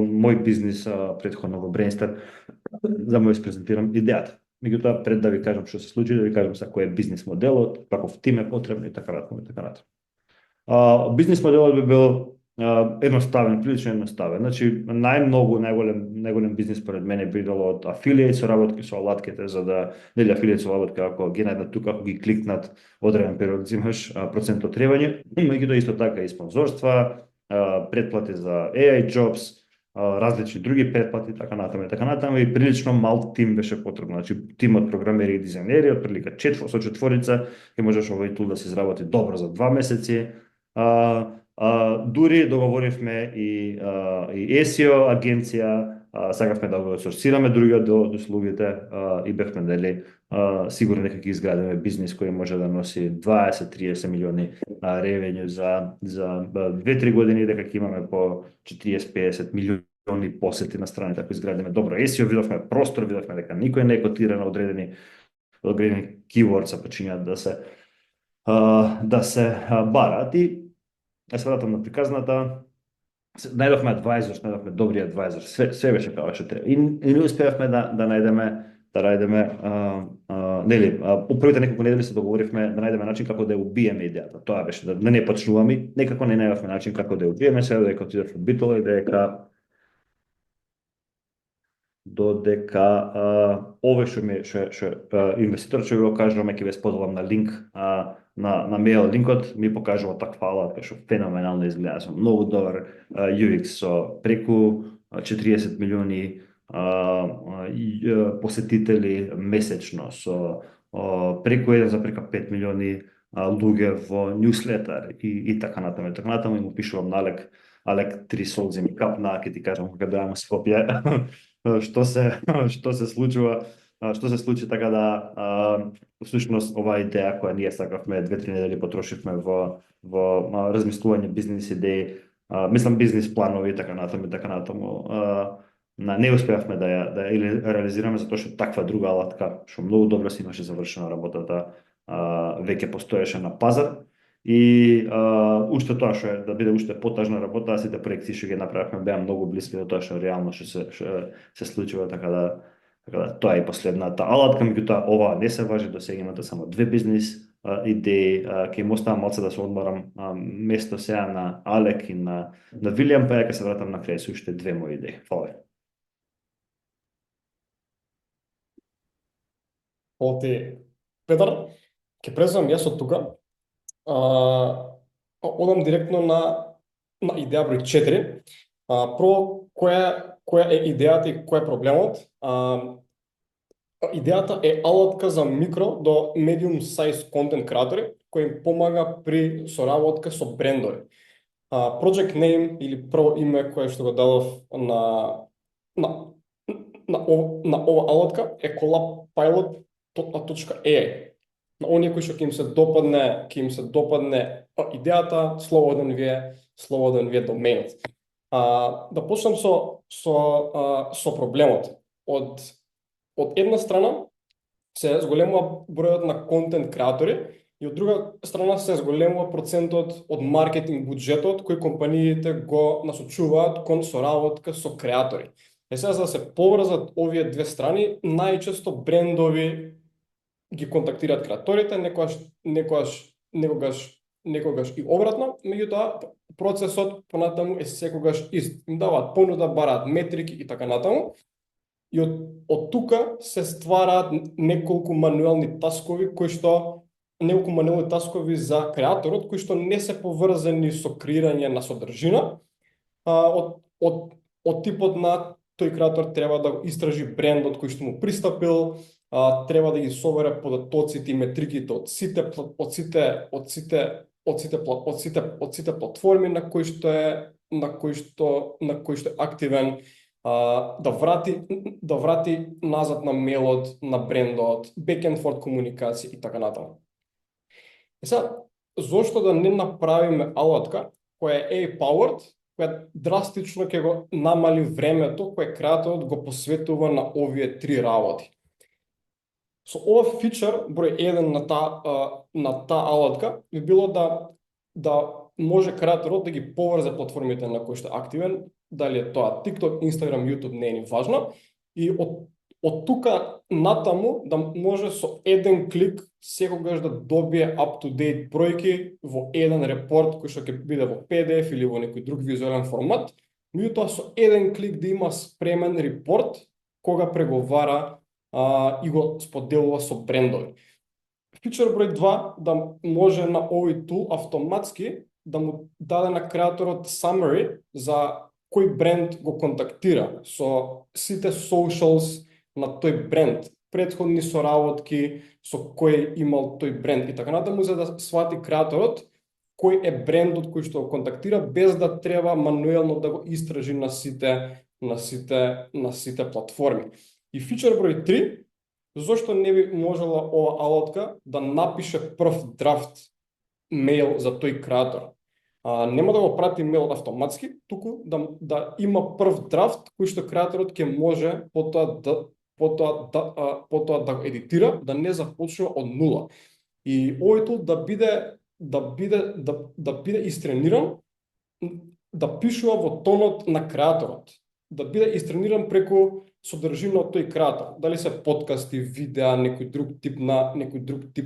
мој бизнис претходно во Brainstar, за му испрезентирам идејата. Меѓутоа, пред да ви кажам што се случи, да ви кажам са кој е бизнис моделот, каков тим е потребен и така натаму. Бизнис моделот би бил едноставен, прилично едноставен. Значи, најголем бизнис според мене би било од афилијет со работки со алатките, за да афилијет со алатки, ако ги најдат тука, ако ги кликнат одреден период, имаш процент отребање, меѓутоа исто така и спонзорства, претплати за AI jobs, различни други претплати, така натаму и прилично мал тим беше потребно. Значи, тим од програмери и дизајнери, од прилика со четворица, ќе можеш овој тул да се изработи добро за 2 месеци. Дури договоривме и SEO агенција, сакавме да го сорсираме другиот дел од услугите и бевме сигурни дека ќе изградиме бизнис кој може да носи 20-30 милиони ревењу за 2-3 години, дека ќе имаме по 40-50 милиони милиони посети на страните ако изградиме добро SEO, видовме простор, видовме дека никој не е котиран на одредени keywords почињаат да се барат и се вратам на приказната. Најдовме адвајзор, најдовме добри адвајзор, све беше како што треба. И не успеавме да најдеме нели, по првите неколку недели се договоривме да најдеме начин како да ја убиеме идејата. Тоа беше да не почнуваме, некако не најдовме начин како да ја убиеме, сега дека отидов во Битола и додека овој што инвеститор што ви го кажуваме ќе ве споделам на линк на мејл линкот ми покажува таква алатка што феноменално изгледа, со многу добар UX со преку 40 милиони посетители месечно, со преку 1,5 милиони луѓе во ньюслетер и така натаму. Така натаму и му пишувам на Алек 3 солзи ми капна, ќе ти кажам кога дојам во Скопје што се случи така да всушност оваа идеја која ние сакавме 2-3 недели потрошивме во размислување бизнис идеи, мислам бизнис планови и така натаму, не успеавме да ја или реализираме затоа што таква друга алатка што многу добро си имаше завршена работата веќе постоеше на пазар. И уште тоа што е да биде уште потажна работа, сите проекти што ги направивме беа многу блиски до тоа што реално што се случува, така да тоа е последната алатка, меѓутоа ова не се важи, до сега имате само 2 бизнис идеи, ќе им оставам малце да се одморам место сега на Алек и на Вилијам, па ја ќе се вратам на крај со уште 2 мои идеи. Фала. Ти, Петар, ќе преземам јас од тука. Одам директно на идеја број 4. Прво, која е идејата и кој е проблемот? Идејата е алатка за микро до medium size контент креатори кој им помага при соработка со брендови. Project name или прво име кое што го дадов на ова алатка е collabpilot.ai. На оние кои што ќе им се допадне идејата, слободен ви е доменот. Да почнам со проблемот. Од една страна се зголемува бројот на контент креатори и од друга страна се зголемува процентот од маркетинг буџетот кој компаниите го насочуваат кон соработка со креатори. Сега за да се поврзат овие две страни, најчесто брендови ги контактираат креаторите, некогаш и обратно, меѓутоа процесот понатаму е секогаш ист. Им даваат понуда, бараат метрики и така натаму. И од тука се ствараат неколку мануелни таскови за креаторот кои што не се поврзани со креирање на содржина, од типот на тој креатор треба да го истражи брендот кој што му пристапил, треба да ги собере податоците и метриките од сите платформи на кои што е активен, да врати назад на мејлот на брендот, back and forth комуникација и така натаму. Сега, зошто да не направиме алатка која е AI-powered, која драстично ќе го намали времето кое креаторот го посветува на овие 3 работи. Со ова фичер број 1 на таа алатка би било да може креаторот да ги поврзе платформите на кои што е активен, дали е тоа TikTok, Instagram, YouTube, не е ни важно, и од тука натаму да може со еден клик секогаш да добие up-to-date бројки во еден репорт кој што ќе биде во PDF или во некој друг визуелен формат, меѓутоа со еден клик да има спремен репорт кога преговара и го споделува со брендови. Фичер број 2 да може на овој тул автоматски да му даде на креаторот summary за кој бренд го контактира со сите socials на тој бренд, претходни соработки со кој имал тој бренд и така натаму, за да свати креаторот кој е брендот кој што го контактира без да треба мануелно да го истражи на сите платформи. И фичер број 3, зошто не би можела ова алатка да напише прв драфт мејл за тој креатор? нема да го прати мейл автоматски, туку да има прв драфт кој што креаторот ќе може потоа да го едитира, да не започнува од нула. И овој тул да биде истрениран да пишува во тонот на креаторот, да биде истрениран преку содржина од тој креатор, дали се подкасти, видеа, некој друг тип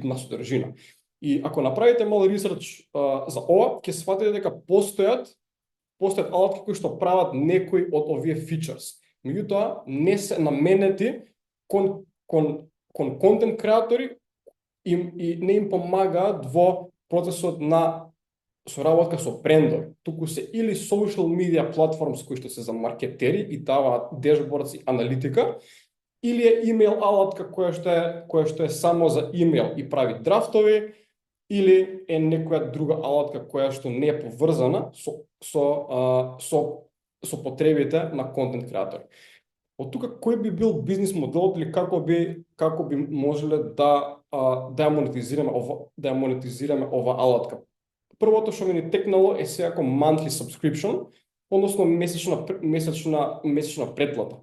на содржина. И ако направите мал ресерч за ова, ќе сватите дека постојат алатки кои што прават некои од овие фичерс. Меѓутоа, не се наменети кон контент креатори и не им помагаат во процесот на соработка со брендови. Туку се или social media platforms кои што се за маркетери и даваат дашбордс и аналитика, или е имейл алатка која што е само за имейл и прави драфтови, или е некоја друга алатка која што не е поврзана со потребите на контент креатори. Од тука кој би бил бизнис моделот или како би можеле да ја монетизираме ова алатка? Првото што ми текнало е секако monthly subscription, односно месечна претплата.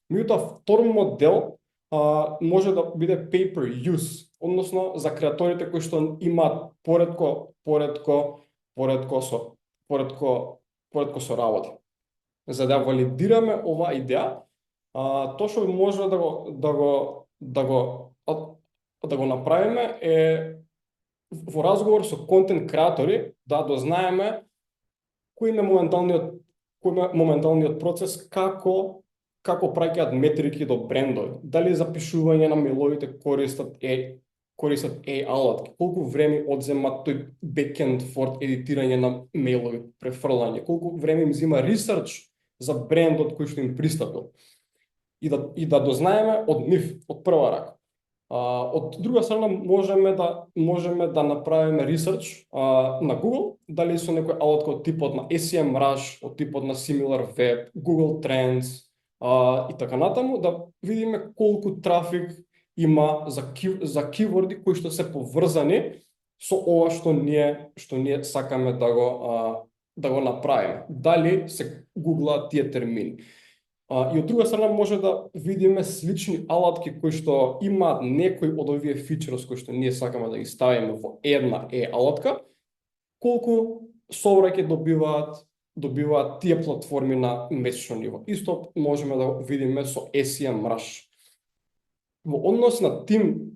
Меѓутоа, втор модел може да биде pay per use, односно за креаторите кои што имаат поредко со работи. За да валидираме оваа идеја, тоа што може да го направиме е во разговор со контент креатори да дознаеме кој е моменталниот процес, како праќаат метрики до брендови, дали запишување на мейловите користат алатки, колку време одзема тој бекенд for едитирање на мейлови, префрлање, колку време им зема ресерч за брендот кој што им пристапил. И да дознаеме од нив, од прва рака. Од друга страна можеме да направиме ресерч на Google, дали со некој алатка од типот на SEMrush, од типот на SimilarWeb, Google Trends и така натаму, да видиме колку трафик има за киворди кои што се поврзани со ова што ние сакаме да го направиме. Дали се гуглаат тие термини. И од друга страна може да видиме слични алатки кои што имаат некој од овие фичерс кои што ние сакаме да ги ставиме во една алатка, колку совраќај добиваат тие платформи на месечно ниво. Исто можеме да видиме со SEMrush. Во однос на тим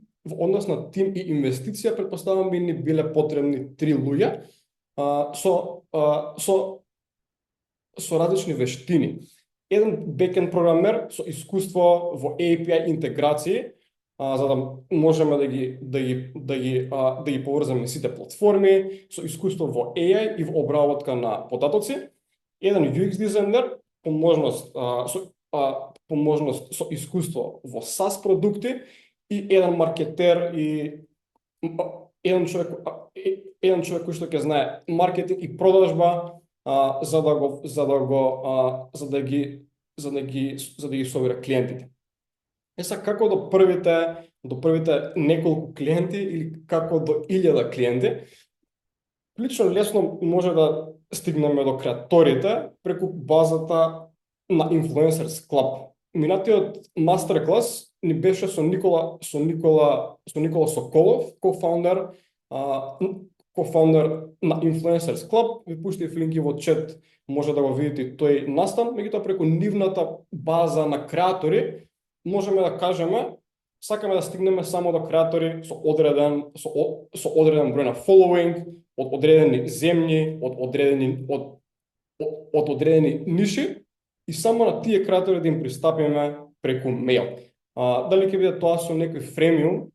и инвестиција, претпоставам би ни биле потребни 3 луѓе со различни вештини. Еден бекенд програмер со искуство во API интеграции, за да можеме да ги поврзаме сите платформи, со искуство во AI и во обработка на податоци. Еден UX дизајнер, поможност со искуство во SaaS продукти и еден маркетер и еден човек кој што ќе знае маркетинг и продажба за да ги совира клиентите. Сега како до првите неколку клиенти или како до 1000 клиенти, прилично лесно може да стигнеме до креаторите преку базата на Influencers Club. Минатиот мастер-клас ни беше со Никола Соколов, кофаундер на Influencers Club. Ви пуштив линки во чат, може да го видите тој настан. Меѓутоа преку нивната база на креатори можеме да кажеме сакаме да стигнеме само до креатори со одреден број на following, од одредени земји, од одредени ниши, и само на тие креатори да им пристапиме преку мейл. Дали ќе биде тоа со некој фремиум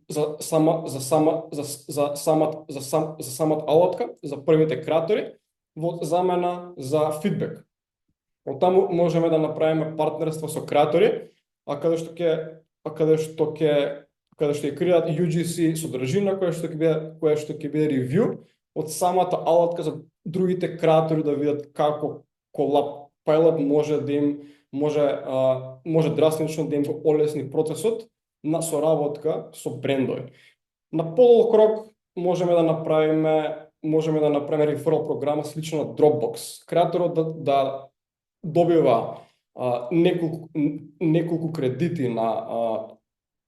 за самата алатка, за првите креатори, во замена за фидбек. Од таму можеме да направиме партнерство со креатори, каде што ќе креираат UGC содржина која што ќе биде ревју од самата алатка за другите креатори да видат како Collab Pilot може драстично да им го олесни процесот на соработка со брендови. На подолг рок можеме да направиме можеме да направиме реферал програма слична на Dropbox. Креаторот да добива неколку кредити на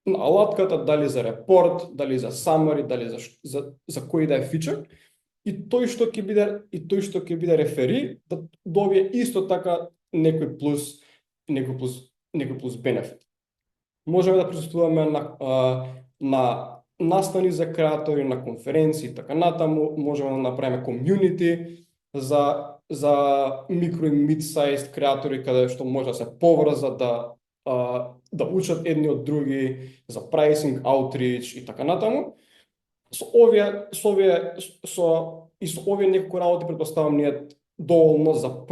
алатката, дали за репорт, дали за summary, дали за кој да е фичер, и тој што ќе биде рефери да добие исто така некој плюс бенефит. Можеме да присуствуваме на настани за креатори, на конференции, така натаму, можеме да направиме комјунити за микро и mid-sized креатори, каде што може да се поврзат да учат едни од други за pricing, outreach и така натаму. Со овие неколку работи претпоставам ние доволно за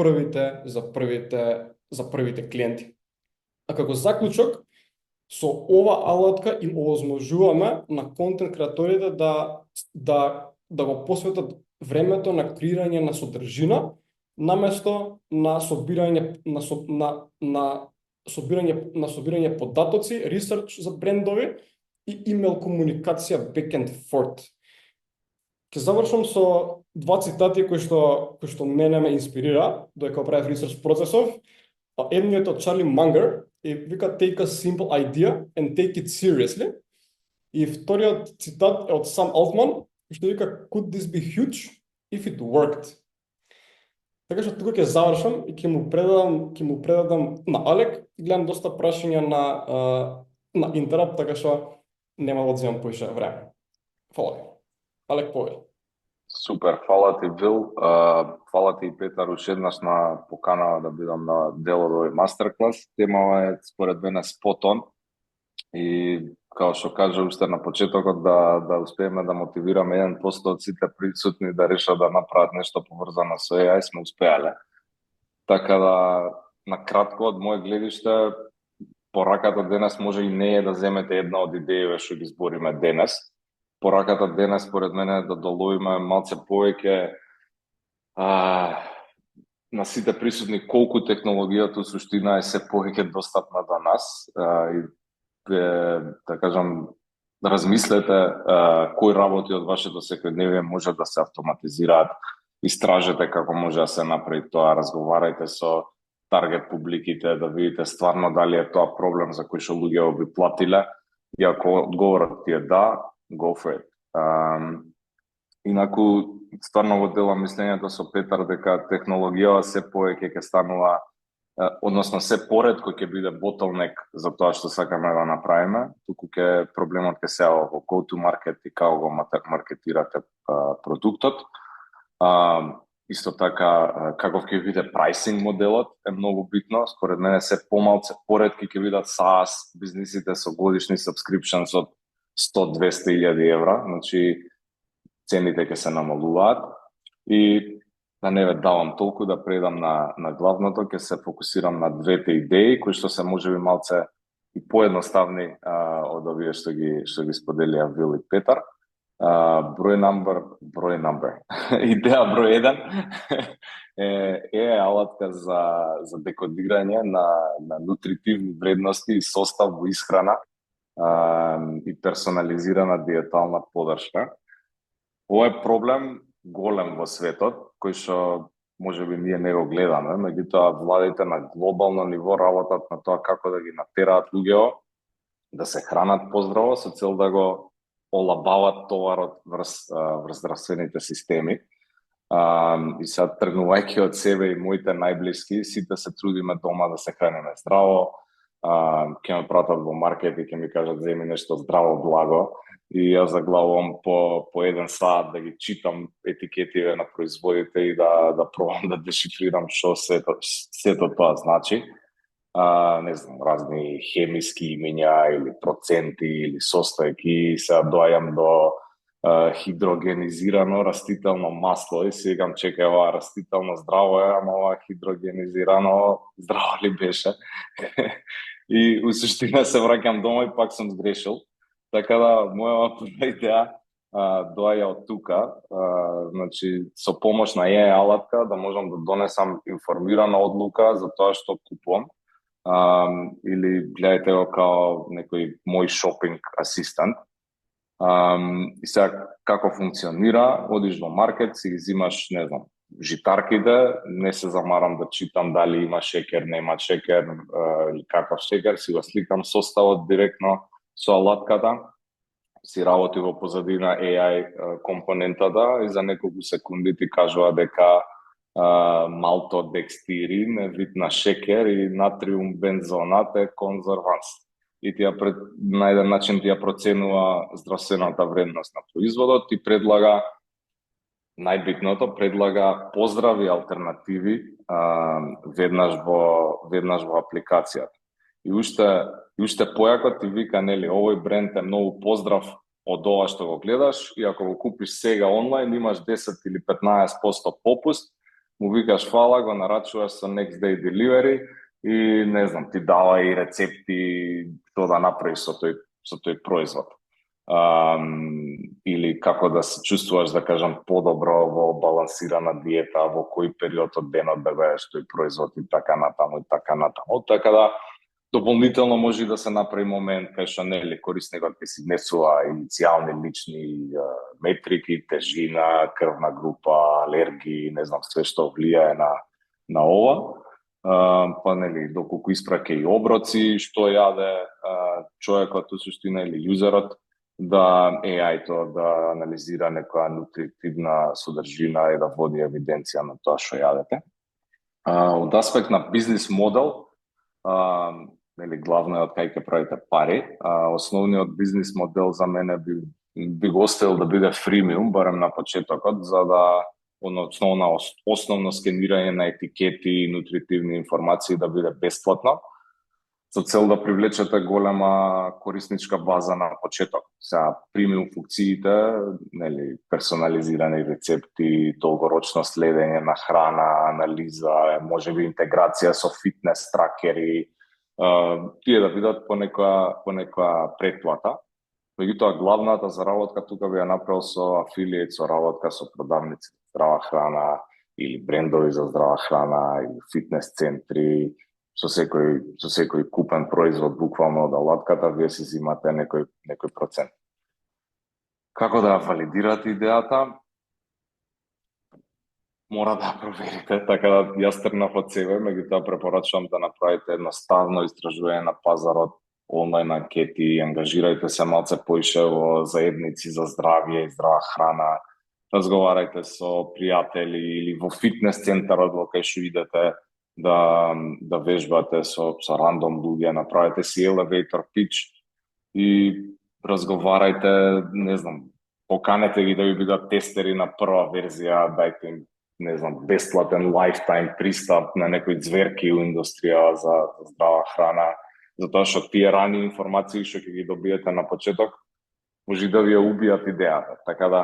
првите клиенти. А како заклучок, со ова алатка им овозможуваме на контент креаторите да го посветат времето на креирање на содржина наместо на собирање податоци, ресерч за брендови и имейл комуникација back and forth. Ќе завршам со два цитати кои што мене ме инспирира додека правев ресерч процесов. Едниот од Чарли Мангер и вика take a simple idea and take it seriously. И вториот цитат е од Сам Алтман, што вика could this be huge if it worked. Така што тука ќе завршам и ќе му предадам на Алек. Гледам доста прашања на интерап, така што нема да одземам поише време. Фала ви. Алек, повели. Супер, фала ти, Вил. Фала ти, Петар, уште еднаш на покана да бидам на дел од овој мастер-клас. Темава е според мене spot on и као што кажа уште на почетокот да успееме да мотивираме 1% од сите присутни да решат да направат нешто поврзано со AI, сме успеале. Така да, на кратко од моје гледиште, пораката денес може и не е да земете една од идеите што ги збориме денес. Пораката денес, според мене, да доловиме малце повеќе на сите присутни колку технологијата у суштина е се повеќе достапна до нас и да кажам, размислете кои работи од вашето секојдневие може да се автоматизираат, истражете како може да се направи тоа, разговарајте со таргет публиките, да видите стварно дали е тоа проблем за кој што луѓе би платиле, и ако одговорот ти е да, go for it. Инаку, стварно го делам мислењето со Петар дека технологија се повеќе ќе станува, односно се поретко ќе биде bottleneck за тоа што сакаме да направиме, туку проблемот ќе се во go to market и како го маркетирате продуктот. Исто така, каков ќе биде pricing моделот е многу битно. Според мене се помалце поретки ќе бидат SaaS бизнисите со годишни subscriptions од 100-200 илјади евра, значи цените ќе се намалуваат. И да не ве давам толку, да предам на главното, ќе се фокусирам на двете идеи кои што се можеби малце и поедноставни од овие што ги споделија Вил и Петар. Број number. Идеја број 1 е алатка за декодирање на нутритивни вредности и состав во исхрана и персонализирана диетална подршка. Ова е проблем голем во светот, кој што можеби ние не го гледаме, меѓутоа владите на глобално ниво работат на тоа како да ги натераат луѓето да се хранат поздраво со цел да го олабават товарот врз здравствените системи. И сега тргнувајќи од себе и моите најблиски, сите се трудиме дома да се храниме здраво, ќе ме пратат во маркет и ќе ми кажат земи нешто здраво благо и јас заглавувам по 1 сат да ги читам етикетиве на производите и да пробам да дешифрирам што сето тоа значи. Не знам, разни хемиски имења или проценти или состојки, сега доаѓам до хидрогенизирано растително масло и сега чекај, ова растително здраво е, ама ова хидрогенизирано здраво ли беше? И у суштина се враќам дома и пак сум сгрешил. Така да, моја прва идеја доаѓа од тука, значи со помош на AI алатка да можам да донесам информирана одлука за тоа што купувам, или гледајте го као некој мој шопинг асистент. И сега како функционира, одиш во маркет, си ги зимаш, не знам, житарките, не се замарам да читам дали има шекер, нема шекер, или какав шекер, си го сликам составот директно со алатката, си работи во позадина AI компонентата и за неколку секунди ти кажува дека малтодекстирин е вид на шекер и натриум бензонат е конзерванс. И на еден начин ти ја проценува здравствената вредност на производот и предлага најбитното, предлага поздрави алтернативи веднаш во апликацијата. И уште појако ти вика, нели, овој бренд е многу поздрав од ова што го гледаш и ако го купиш сега онлайн имаш 10 или 15% попуст, му викаш фала, го нарачуваш со next day delivery и не знам, ти дава и рецепти што да направиш со тој производ. Или како да се чувствуваш, да кажам, подобро во балансирана диета, во кој период од денот да бееш тој производ и така натаму и така натаму. Така да дополнително може да се направи момент кај што нели корисникот ќе си внесува иницијални лични метрики, тежина, крвна група, алергии, не знам, све што влијае на ова. Па нели доколку испраќа и оброци, што јаде човекот у суштина или юзерот, да AI-то да анализира некоја нутритивна содржина и да води евиденција на тоа што јадете. Од аспект на бизнис модел, нели главно е од кај ќе правите пари. Основниот бизнис модел за мене би го оставил да биде фримиум, барем на почетокот, за да основно скенирање на етикети и нутритивни информации да биде бесплатно, со цел да привлечете голема корисничка база на почеток. Сега премиум функциите, нели, персонализирани рецепти, долгорочно следење на храна, анализа, можеби интеграција со фитнес тракери, тие да бидат по некоја претплата. Меѓутоа главната заработка тука би ја направил со афилијет, со работка со продавници здрава храна или брендови за здрава храна или фитнес центри. Со секој купен производ буквално од алатката вие си зимате некој процент. Како да валидирате идејата? Мора да проверите, така да јас тргнав од себе, меѓутоа препорачувам да направите едноставно истражување на пазарот, онлайн анкети, ангажирајте се малце поише во заедници за здравје и здрава храна, разговарајте со пријатели или во фитнес центарот во кај што идете, да вежбате со рандом луѓе, направете си elevator pitch и разговарајте, не знам, поканете ги да ви бидат тестери на прва верзија, дајте им, не знам, бесплатен lifetime пристап на некои зверки у индустрија за здрава храна, затоа што тие рани информации што ќе ги добиете на почеток може да ви ја убијат идејата. Така да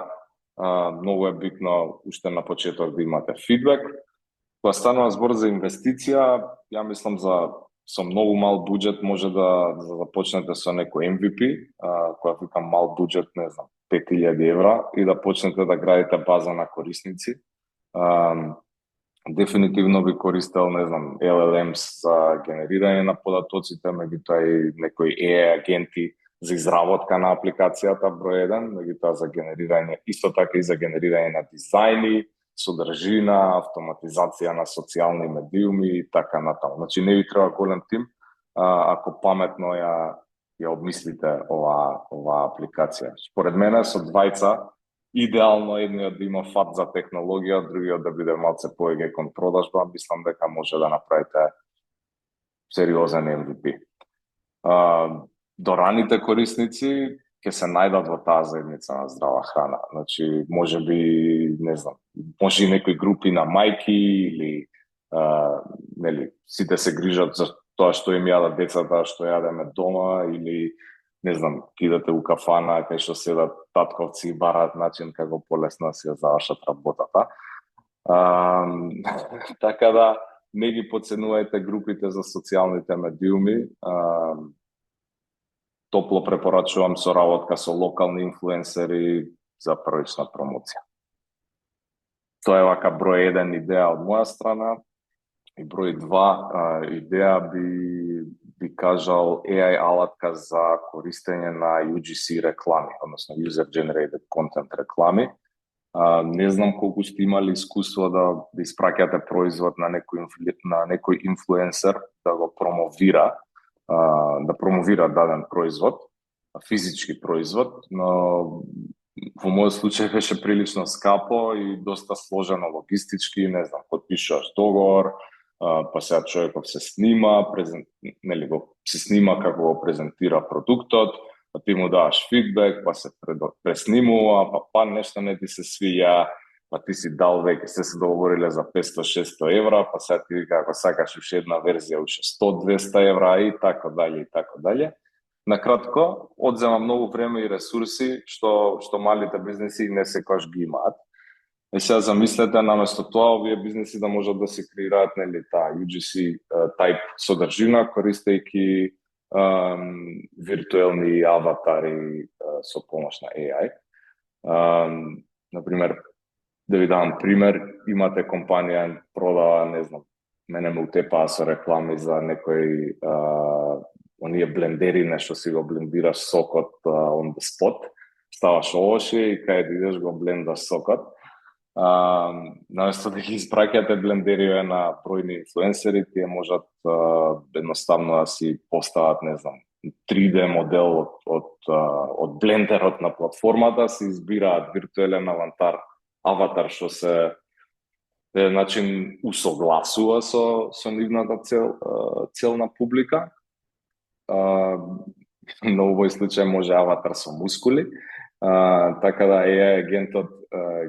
многу е битно уште на почеток да имате фидбек. Кога станува збор за инвестиција, ја мислам со многу мал буџет може да започнете со некој MVP, кога викам мал буџет, не знам, 5000 евра и да почнете да градите база на корисници. Дефинитивно би користел, не знам, LLMs за генерирање на податоците, меѓутоа и некои AI агенти за изработка на апликацијата број 1, меѓутоа за генерирање, исто така и за генерирање на дизајни, содржина, автоматизација на социјални медиуми и така натаму. Значи не ви треба голем тим, ако паметно ја обмислите ова апликација. Според мене со двајца идеално едниот да има фат за технологија, другиот да биде малце повеќе кон продажба, мислам дека може да направите сериозен MVP. До раните корисници ќе се најдат во таа заедница на здрава храна. Значи, можеби, не знам, може и некои групи на мајки или нели, сите се грижат за тоа што им јадат децата, што јадеме дома или не знам, кидате у кафана кај што седат татковци и барат начин како полесно си ја завршат работата. Така да не ги подценувајте групите за социјалните медиуми. Топло препорачувам соработка со локални инфлуенсери за првична промоција. Тоа е вака број 1 идеја од моја страна и број 2 идеја би кажал AI алатка за користење на UGC реклами, односно User Generated Content реклами. Не знам колку сте имали искуство да испраќате производ на некој инфлуенсер да го промовира, да промовира даден производ, физички производ, но во мојот случај беше прилично скапо и доста сложено логистички, не знам, потпишуваш договор, па сега човеков се снима, се снима како го презентира продуктот, па ти му даваш фидбек, па се преснимува, па нешто не ти се свиѓа, па ти си дал веќе, се договориле за 500-600 евра, па сега ти вика ако сакаш уште една верзија, уште 100-200 евра и така даље и така даље. На кратко, одзема многу време и ресурси што малите бизнеси не секогаш ги имаат. И сега замислете, наместо тоа, овие бизнеси да можат да се креираат таа UGC type содржина, користејќи виртуелни аватари со помош на AI. Например, да ви дам пример, имате компанија продава, не знам, мене ме утепаа со реклами за некој оние блендери, нешто си го блендираш сокот on the spot, ставаш овоше и кај да идеш го блендаш сокот. Наместо да ги испраќате блендериве на бројни инфлуенсери, тие можат едноставно да си постават, не знам, 3D модел од блендерот на платформата, се избираат виртуелен аватар што се начин усогласува со нивната целна публика. На овој случај може аватар со мускули, така да AI агентот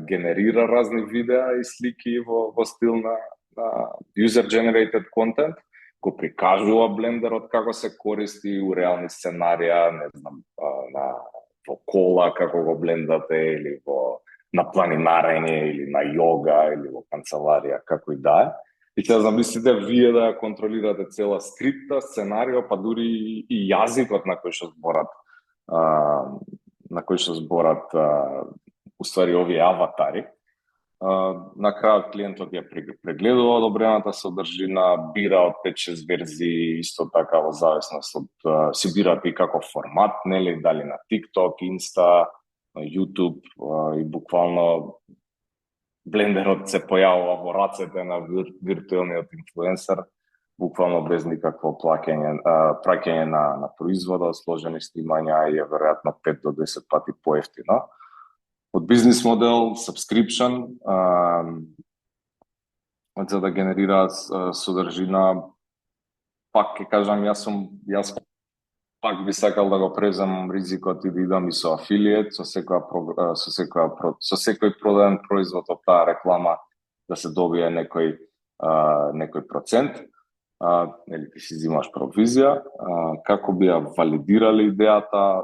генерира разни видеа и слики во стил на user generated content, го прикажува блендерот како се користи у реални сценарија, не знам, во кола како го блендате или на планинарење или на йога или во канцеларија, како и да е. И сега замислите вие да ја контролирате цела скрипта, сценарио, па дури и јазикот на кој што зборат уствари овие аватари. На крајот клиентот ја прегледува одобрената содржина, бира од 5-6 верзии, исто така во зависност од си бирате и како формат, нели, дали на TikTok, Insta, на YouTube и буквално блендерот се појавува во рацете на виртуелниот инфлуенсер, буквално без никакво праќање на производот, сложени снимања и е веројатно 5 до 10 пати поевтино. Од бизнес модел, subscription, за да генерираат содржина, пак ќе кажам, јас пак би сакал да го преземам ризикот и да идам и со афилиет, со секој продаден производ од таа реклама да се добие некој процент, или ти си взимаш провизија, како би ја валидирали идејата,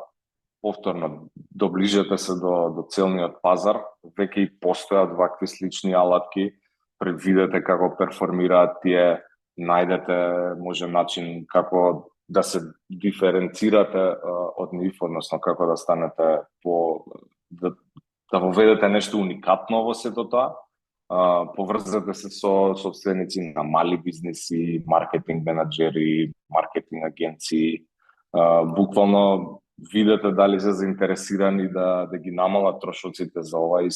повторно доближете се до целниот пазар, веќе и постојат вакви слични алатки, предвидете како перформираат тие, најдете може начин како да се диференцирате од нив, односно како да станете да воведете нешто уникатно во сето тоа, поврзете се со собственици на мали бизнеси, маркетинг менаџери, маркетинг агенции, буквално видете дали се заинтересирани да ги намалат трошоците за ова и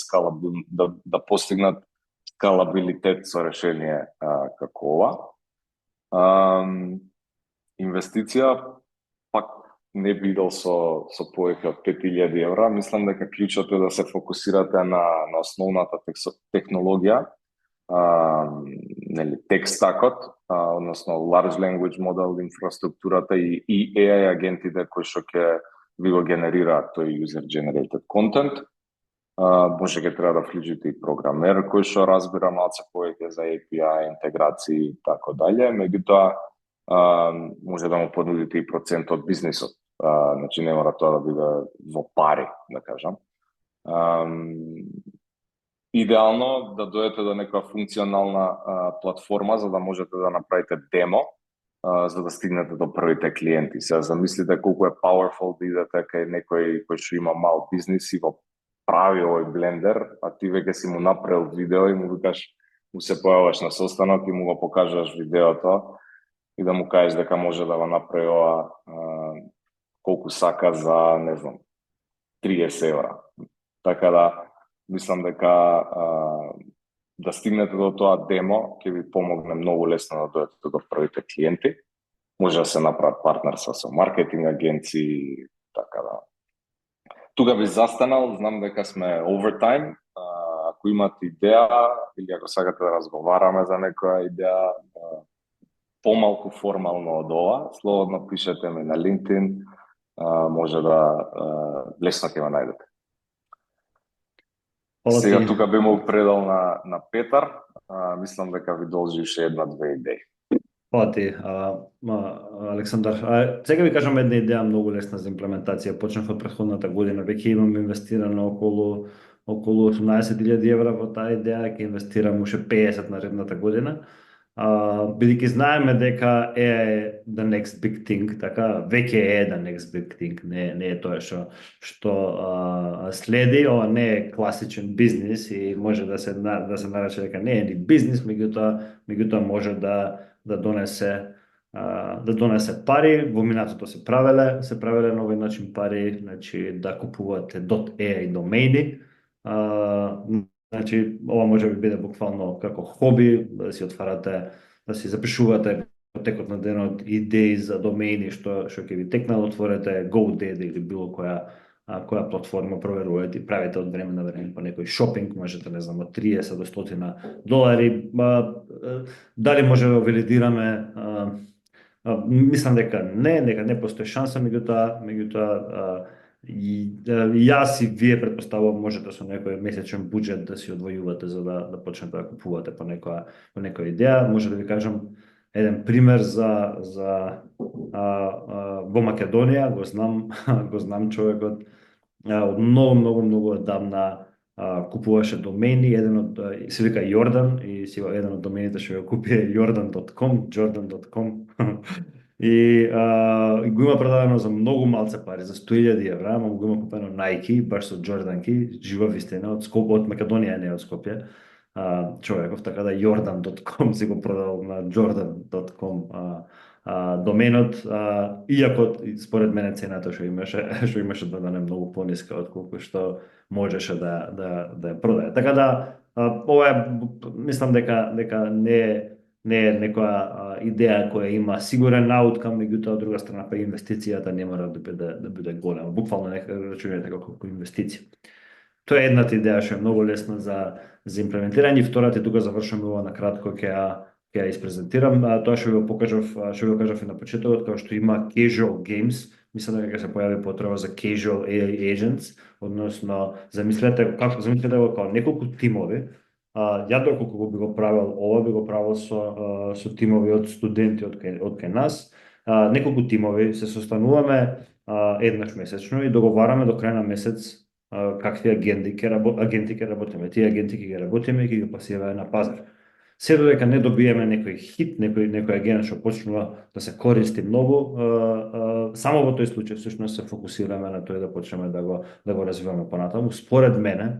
да постигнат скалабилитет со решение како ова. Инвестиција пак не би идел со повеќе од 5000 евра. Мислам дека клучот е да се фокусирате на основната технологија, tech stackот, односно large language model инфраструктурата и AI агентите кои што ќе ви го генерираат тој user generated content. Може ќе треба да вклучите и програмер кој што разбира малце повеќе за API, интеграции и така дале, меѓутоа може да му понудите и процент од бизнисот. Значи не мора тоа да биде во пари, да кажам. Идеално да дојдете до некоја функционална платформа за да можете да направите демо, за да стигнете до првите клиенти. Сега замислите колку е powerful да идете кај некој кој што има мал бизнис и го прави овој блендер, а ти веќе си му направил видео и му викаш, му се појаваш на состанок и му го покажуваш видеото. и да му кажеш дека може да го направи ова колку сака за, не знам, 30 евра. Така да, мислам дека да стигнете до тоа демо, ќе ви помогне многу лесно да дојдете до првите клиенти. Може да се направат партнерства со маркетинг агенции, така да. Тука би застанал, знам дека сме овертайм. Ако имате идеја или ако сакате да разговараме за некоја идеја помалку формално од ова, слободно пишете ми на LinkedIn, може да лесно ќе ме најдете. Фала Сега ти. тука би му предал на Петар, мислам дека ви должи уште една-две идеи. Фала ти, Александар. Сега ви кажам една идеја многу лесна за имплементација. Почнав од претходната година, веќе имам инвестирано околу 18.000 евра во таа идеја, ќе инвестирам уште 50 наредната година. Бидејќи знаеме дека е the next big thing, така веќе е the next big thing, не е тоа што следи, ова не е класичен бизнис и може да се нарече дека не е ни бизнис, меѓутоа може да донесе пари. Во минатото се правеле на овој начин пари, значи да купувате .ai домени. Значи, ова може би биде буквално како хоби, да си отварате, да си запишувате во текот на денот идеи за домени што ќе ви текнат, отворете GoDaddy или било која платформа, проверувате и правите од време на време по некој шопинг, можете, не знам, од 30 до $100. Дали може да валидираме? Мислам дека не постои шанса, меѓутоа јас и вие претпоставувам можете со некој месечен буџет да си одвојувате за да почнете да купувате по некоја идеја. Може да ви кажам еден пример во Македонија, го знам човекот од многу одамна купуваше домени, еден од се вика Jordan и еден од домените што го купи е jordan.com. И го има продадено за многу малце пари, за 100.000 евра, ама го има купено Nike, баш со Джорданки, жива вистина, од Македонија, не од Скопје, човеков, така да Jordan.com си го продал на Jordan.com доменот, иако според мене цената што имаше да не многу пониска отколку што можеше да ја продае. Така да ова е, мислам дека не е некоја идеја која има сигурен ауткам, меѓутоа од друга страна па инвестицијата не мора да биде голема. Буквално нека рачунете како инвестиција. Тоа е едната идеја што е многу лесна за имплементирање. Втората, тука завршуваме ова на кратко, ќе ја испрезентирам. Тоа што ви го кажав и на почетокот, како што има casual games, мислам дека ќе се појави потреба за casual AI agents, односно замислете го како неколку тимови. Ја доколку би го правил со тимови од студенти од кај нас. Неколку тимови се состануваме еднаш месечно и договараме до крај на месец какви агенти ќе работиме. Тие агенти ќе ги работиме и ќе ги пласираме на пазар. Се додека не добиеме некој хит, некој агент што почнува да се користи многу, само во тој случај всушност се фокусираме на тоа да почнеме да го развиваме понатаму. Според мене,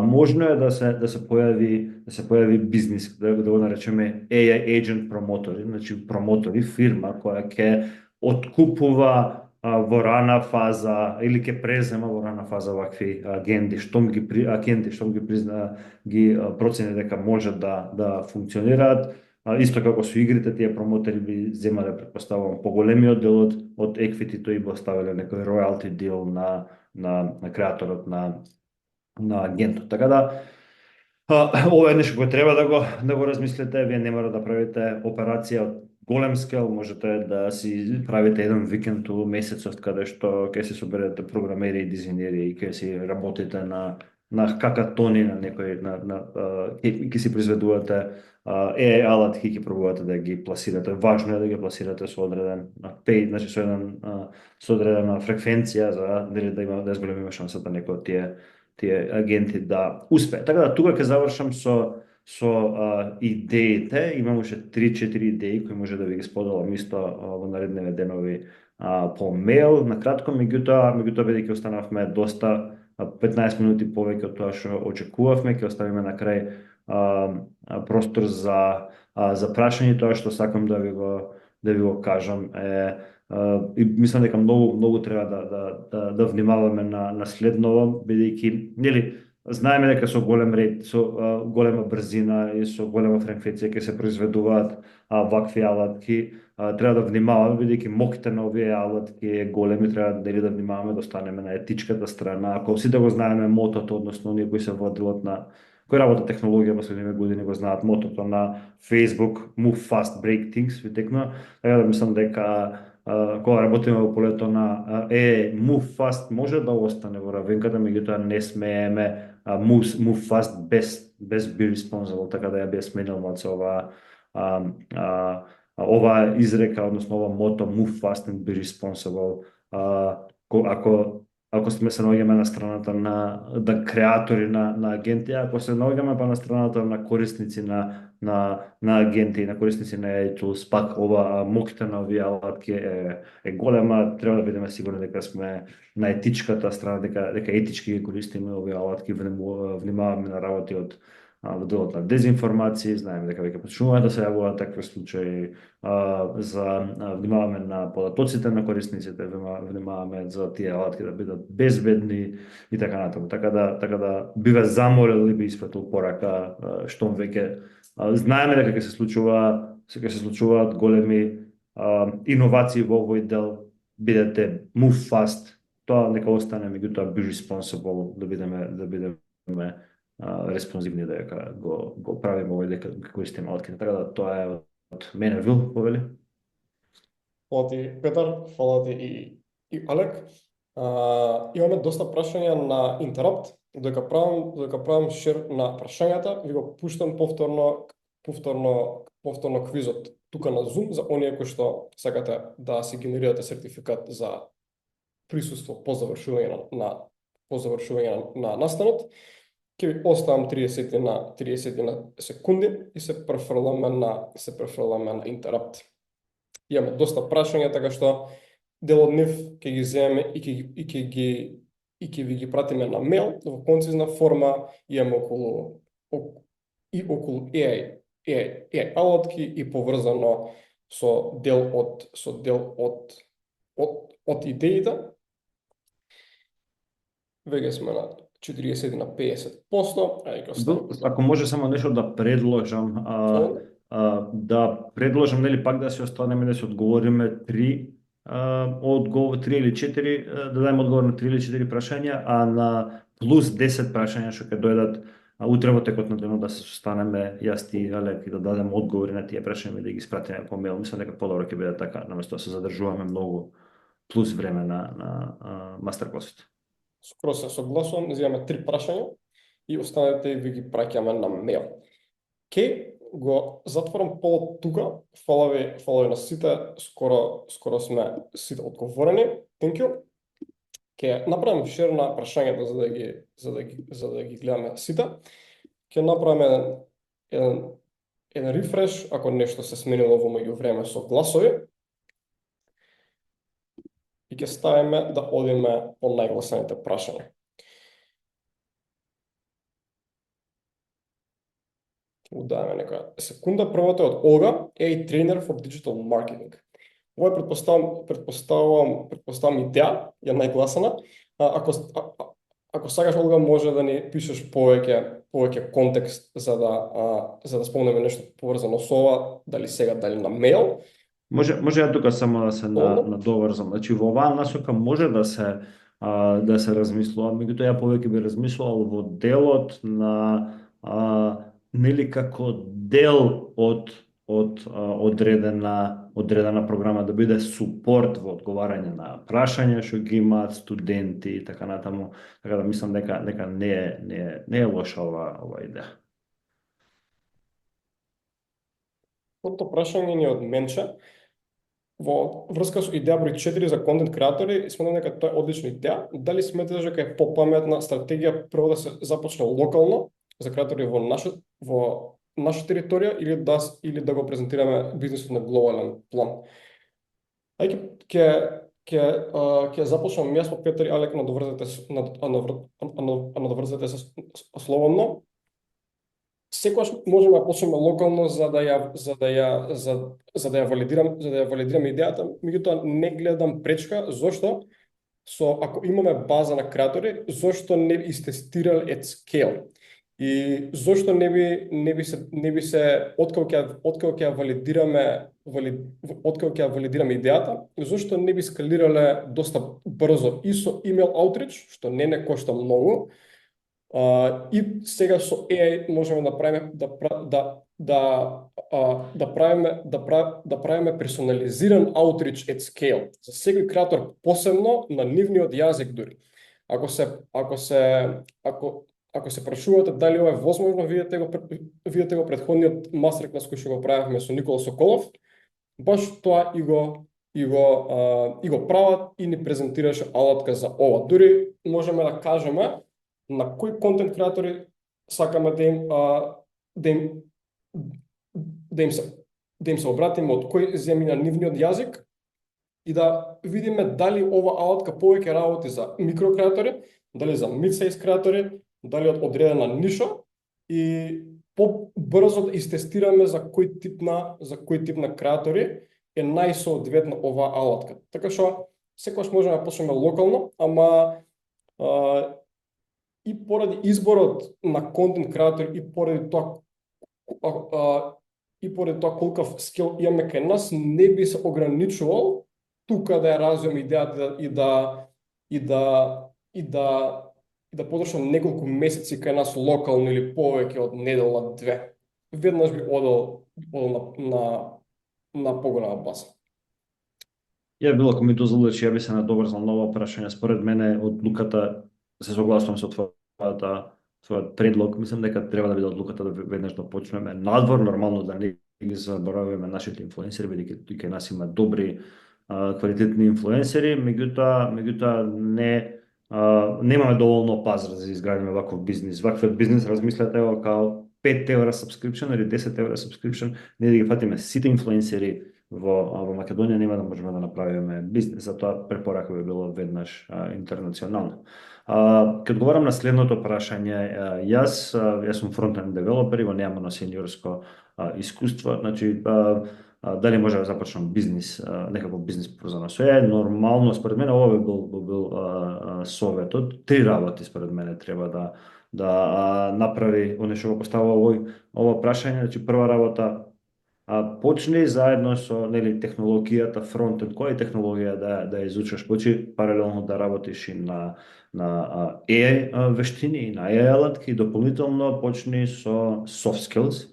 можно е да се појави бизнис, да го наречеме AI agent промотори, значи промотори, фирма која ќе откупува во рана фаза или ќе презема во рана фаза вакви агенти, штом ги процени дека може да функционираат. Исто како со игрите, тие промотори би земале, претпоставувам, поголемиот дел од еквитито и би оставиле некој роялти дел на креаторот на агентот. Така да ова е нешто кое треба да го размислите. Вие не мора да правите операција од голем скел, можете да си правите еден викенд у месецот каде што ќе се соберете програмери и дизајнери и ќе си работите на какатони на некој ќе си произведувате AI алатки, ќе пробувате да ги пласирате. Важно е да ги пласирате со одреден пеј, значи со одредена фреквенција за да зголемиме шансата некој од тие агенти да успее. Така да тука ќе завршам со идеите. Имам уште 3-4 идеи кои може да ви ги споделам исто во наредните денови по мејл, на кратко, меѓутоа бидејќи останавме доста 15 минути повеќе од тоа што очекувавме, ќе оставиме на крај простор за прашање. Тоа што сакам да ви го да ви го кажам и мислам дека многу треба да внимаваме на следново, бидејќи нели знаеме дека со голем ред, со голема брзина и со голема фреквенција ќе се произведуваат вакви алатки. Треба да внимаваме, бидејќи моките на овие алатки е големи, треба да внимаваме да останеме на етичката страна. Ако сите го знаеме мотото, односно оние кои се во делот на кои работат технологија последниве години го знаат мотото на Facebook, Move Fast, Break Things, ви текна. Така да мислам дека кога работиме во полето на Move Fast може да остане во равенката, меѓутоа не смееме Move Fast без Be Responsible, така да ја би сменил малце ова изрека, односно ова мото Move Fast and Be Responsible. Ако сме се наоѓаме на страната на креатори на агенти, ако се наоѓаме па на страната на корисници на агенти, на корисници на AI tools, пак ова моките на овие алатки е голема, треба да бидеме сигурни дека сме на етичката страна, дека етички ги користиме овие алатки, внимаваме на работи во делот на дезинформации, знаеме дека веќе почнуваат да се јавуваат такви случаи, внимаваме на податоците на корисниците, внимаваме за тие алатки да бидат безбедни и така натаму. Така да биве заморил или би испратил порака штом веќе знаеме дека ќе се случуваат големи иновации во овој дел, бидете move fast, тоа нека остане, меѓутоа be responsible, да бидеме респонзивни дека го правиме овој дека користиме алатките. Така да тоа е од мене, Вил, повели. Фала ти, Петар, фала ти и Алек. Имаме доста прашања на Interrupt, додека правам шер на прашањата, ви го пуштам повторно квизот тука на Zoom за оние кои што сакате да си генерирате сертификат за присуство по завршување на настанот. Ќе ви оставам 30 на секунди и се префрламе на Interrupt. Имаме доста прашања, така што дел од нив ќе ги земеме и ќе ви ги пратиме на мејл во концизна форма. Имаме околу AI алатки и поврзано со дел од идеите. Веќе сме на 40 на 50%. Ако може само нешто да предложам, нели пак да се останеме да се одговориме 3 или 4, да дадеме одговор на 3 или 4 прашања, а на плюс 10 прашања што ќе дојдат утре во текот на денот да се состанеме јас ти Алек и да дадеме одговори на тие прашања и да ги испратиме по мејл. Мислам дека подобро ќе биде така, наместо да се задржуваме многу плюс време на мастер-класот. Скоро се согласувам, земаме 3 прашања и останете ви ги праќаме на мејл. Ке го затворам полот тука. Фала ви на сите. Скоро сме сите одговорени. Thank you. Ке направим шер на прашањата за да ги гледаме сите. Ке направиме еден рефреш ако нешто се сменило во меѓувреме со гласови. И ќе ставиме да одиме по најгласаните прашања. Удаваме нека секунда. Првото е од Олга, AI Trainer for Digital Marketing. Ова предпоставам идеја, ја најгласана. Ако сакаш, Олга, може да ни пишеш повеќе контекст за да спомнеме нешто поврзано со ова, дали сега, дали на мејл. Може ја тука само да се надоврзам. Значи во оваа насока може да се размислува, меѓутоа ја повеќе би размислувал во делот на нели како дел од одредена програма да биде супорт во одговарање на прашања што ги имаат студенти и така натаму. Така да мислам дека не е лоша ова идеја. Второто прашање ни е од Менче. Во врска со идеја број 4 за контент креатори, сметам дека тоа е одлична идеја. Дали сметаш дека е попаметна стратегија прво да се започне локално за креатори во наша територија или да го презентираме бизнисот на глобален план? Ќе започнам јас по Петар и Алек, надоврзете се слободно. секогаш можеме да почнеме локално за да ја валидираме идејата, меѓутоа не гледам пречка, зошто? Ако имаме база на креатори, зошто не би истестирал at scale? И зошто не би се откако ќе ја валидираме идејата, зошто не би скалирале доста брзо и со email outreach, што не кошта многу, и сега со AI можеме да правиме да правиме персонализиран outreach at scale за секој креатор посебно на нивниот јазик дури. Ако се прашувате дали ова е возможно, видете го претходниот мастерклас кој што го правевме со Никола Соколов, баш тоа и го прават и ни презентираше алатка за ова. Дури можеме да кажеме на кои контент креатори сакаме да им се обратиме, од кој земји на нивниот јазик, и да видиме дали ова алатка повеќе работи за микрокреатори, дали за mid-size креатори, дали од одредена ниша, и побрзо да истестираме за кој тип на креатори е најсоодветна оваа алатка. Така што секогаш можеме да почнеме локално, ама и поради изборот на контент креатор и поради тоа колкав скил имаме кај нас, не би се ограничувал тука да ја развијам идејата и да потршам неколку месеци кај нас локално или повеќе од недела две. Веднаш би одел на поголема база. Ја било, ако ми дозволиш, ја би се надоврзал на ова прашање. Според мене одлуката, се согласувам со твојот предлог, мислам дека треба да биде одлуката да веднаш да почнеме надвор, нормално да не ги забораваме нашите инфлуенсери, бидејќи кај нас има добри квалитетни инфлуенсери, меѓутоа немаме доволно пазар за изградиме ваков бизнис. Ваквиот бизнис размислете го као 5 евра subscription или 10 евра subscription, не да ги фатиме сите инфлуенсери во Македонија, нема да можеме да направиме бизнис, затоа препорака би било веднаш интернационално. Ке одговорам на следното прашање, јас сум фронтенд девелопер и го немам на сениорско искуство, значи дали може да започнам бизнис, некаков бизнис поврзано со е, нормално, според мене ова би бил советот. 3 работи според мене треба да направи оне што го поставува ова прашање. Значи прва работа, почни заедно со технологијата фронтенд, која технологија да изучиш, почни паралелно да работиш и на AI вештини и на AI алатки, и дополнително почни со soft skills,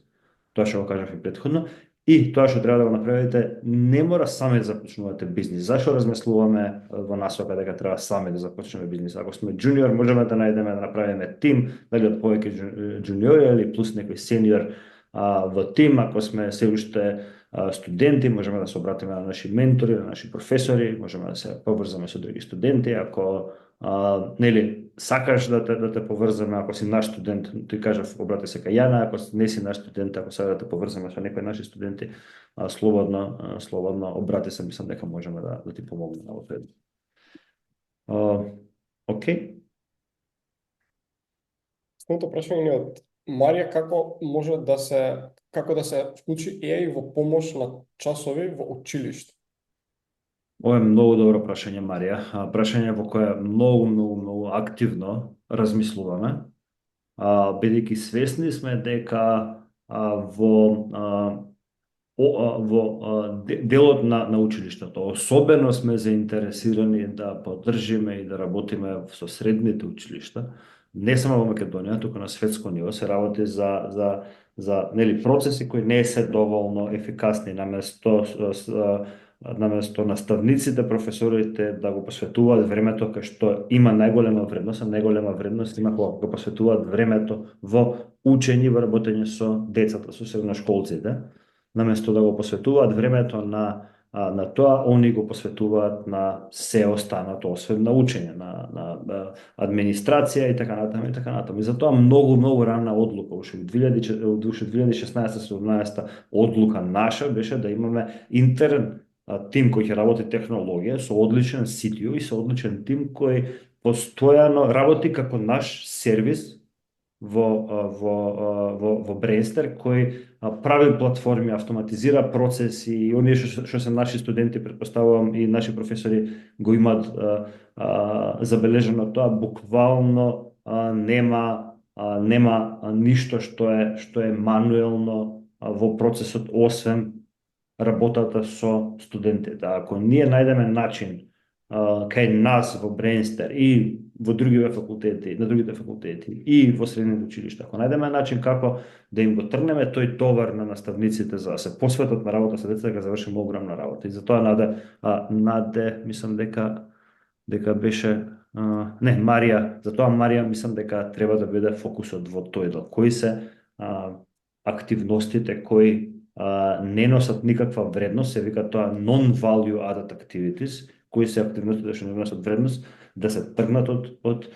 тоа што го кажав и претходно. И тоа што треба да го направите, не мора сами да започнувате бизнис. Зашо размислуваме во насока дека треба сами да започнеме бизнис? Ако сме джуниор, можеме да најдеме да направиме тим, дали од повеќе джуниори или плюс некој сениор во тим. Ако сме се уште студенти, можеме да се обратиме на наши ментори, на наши професори, можеме да се поврзаме со други студенти. Ако сакаш да те поврзаме, ако си наш студент, тој кажав, обрати се кај Јана, ако не си наш студент, ако сакаш да те поврзаме со некои наши студенти, слободно обрати се, мислам дека можеме да ти помогнеме во тоа. Океј. Следното прашање е од Марија, како да се вклучи AI во помош на часови во училиште? Ова е многу добро прашање, Марија. Прашање во кое многу активно размислуваме, бидејќи свесни сме дека во делот на училиштето особено сме заинтересирани да поддржиме и да работиме со средните училишта, не само во Македонија, туку на светско ниво се работи за процеси кои не се доволно ефикасни, наместо наставниците, професорите да го посветуваат времето кај што има најголема вредност има кога го посветуваат времето во учење, во работење со децата, со средношколците, наместо да го посветуваат времето на тоа, они го посветуваат на се останато, освен на учење, на администрација и така натаму. И затоа многу рана одлука, уште 2016-17 одлука наша беше да имаме интерен тим кој ќе работи технологија, со одличен CTO и со одличен тим кој постојано работи како наш сервис во Brainster, кој прави платформи, автоматизира процеси и оние што се наши студенти, претпоставувам и наши професори го имаат забележано тоа, буквално нема ништо што е мануелно во процесот, освен работата со студентите. Ако ние најдеме начин кај нас во Брейнстер и во другите факултети, на другите факултети и во средните училишта, ако најдеме начин како да им го тргнеме тој товар на наставниците за да се посветат на работа со децата, дека завршиме огромна работа. И затоа Наде мислам дека беше не, Марија, затоа Марија мислам дека треба да биде фокусот во тој дел. Кои се активностите кои не носат никаква вредност, се вика тоа non-value added activities, кои се активностите што не носат вредност, да се тргнат од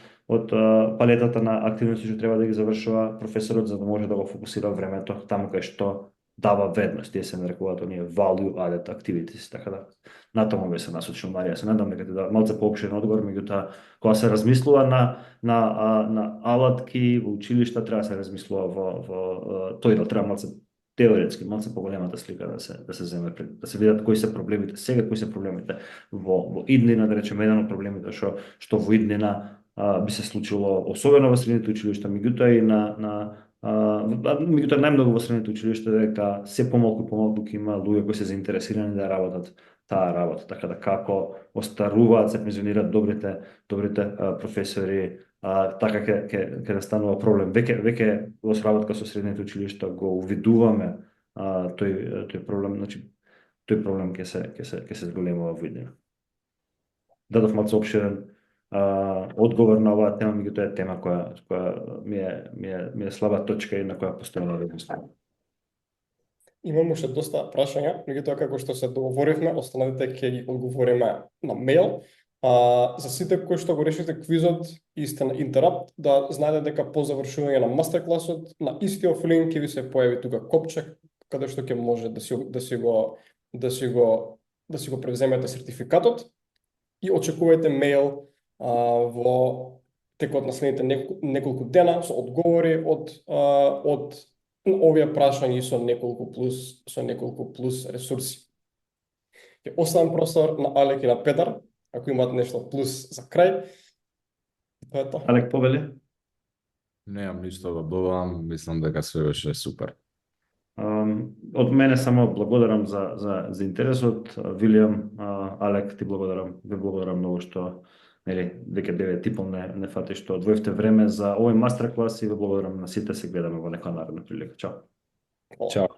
палетата на активности што треба да ги завршува професорот, за да може да го фокусира времето таму кај што дава вредност. Тие се нарекуваат оние value added activities, така да натаму би се насочил Марија. Се надам дека ти да малце поопширен одговор, меѓутоа кога се размислува на алатки во училишта, треба да се размислува во тој дел, треба малце теоретски, малце поголемата слика да се земе пред, да се видат кои се проблемите сега, кои се проблемите во иднина, да речеме еден од проблемите што во иднина би се случило, особено во средните училишта, меѓутоа и меѓутоа најмногу во средните училишта, дека се помалку и помалку ќе има луѓе кои се заинтересирани да работат таа работа, така да како остаруваат, се пензионираат добрите професори, така ќе настанува проблем. Веќе во соработка со средните училишта го увидуваме тој проблем, значи тој проблем ќе се зголемува во иднина. Дадов малку опширен одговор на оваа тема, меѓутоа е тема која ми е слаба точка и на која постојано размислувам. Имам уште доста прашања, меѓутоа како што се договоривме, останатите ќе ги одговориме на мејл. За сите кои што го решите квизот и сте на Интерапт, да знаете дека по завршување на мастеркласот, на истиот линк ќе ви се појави тука копче, каде што ќе може да си го превземете сертификатот и очекувајте мејл во текот на следните неколку дена со одговори од овие прашања и со неколку плюс ресурси. Ќе оставам простор на Алек и на Петар, ако имаат нешто плюс за крај. Тоа е тоа. Алек, повели? Немам ништо да додам, мислам дека све беше супер. Од мене само благодарам за интересот. Вилијам, Алек, ти благодарам. Ви благодарам многу што веќе 9 типол не фати што одвоевте време за овој мастер клас и ви благодарам на сите, се гледаме во некоја наредна прилика. Чао. Чао.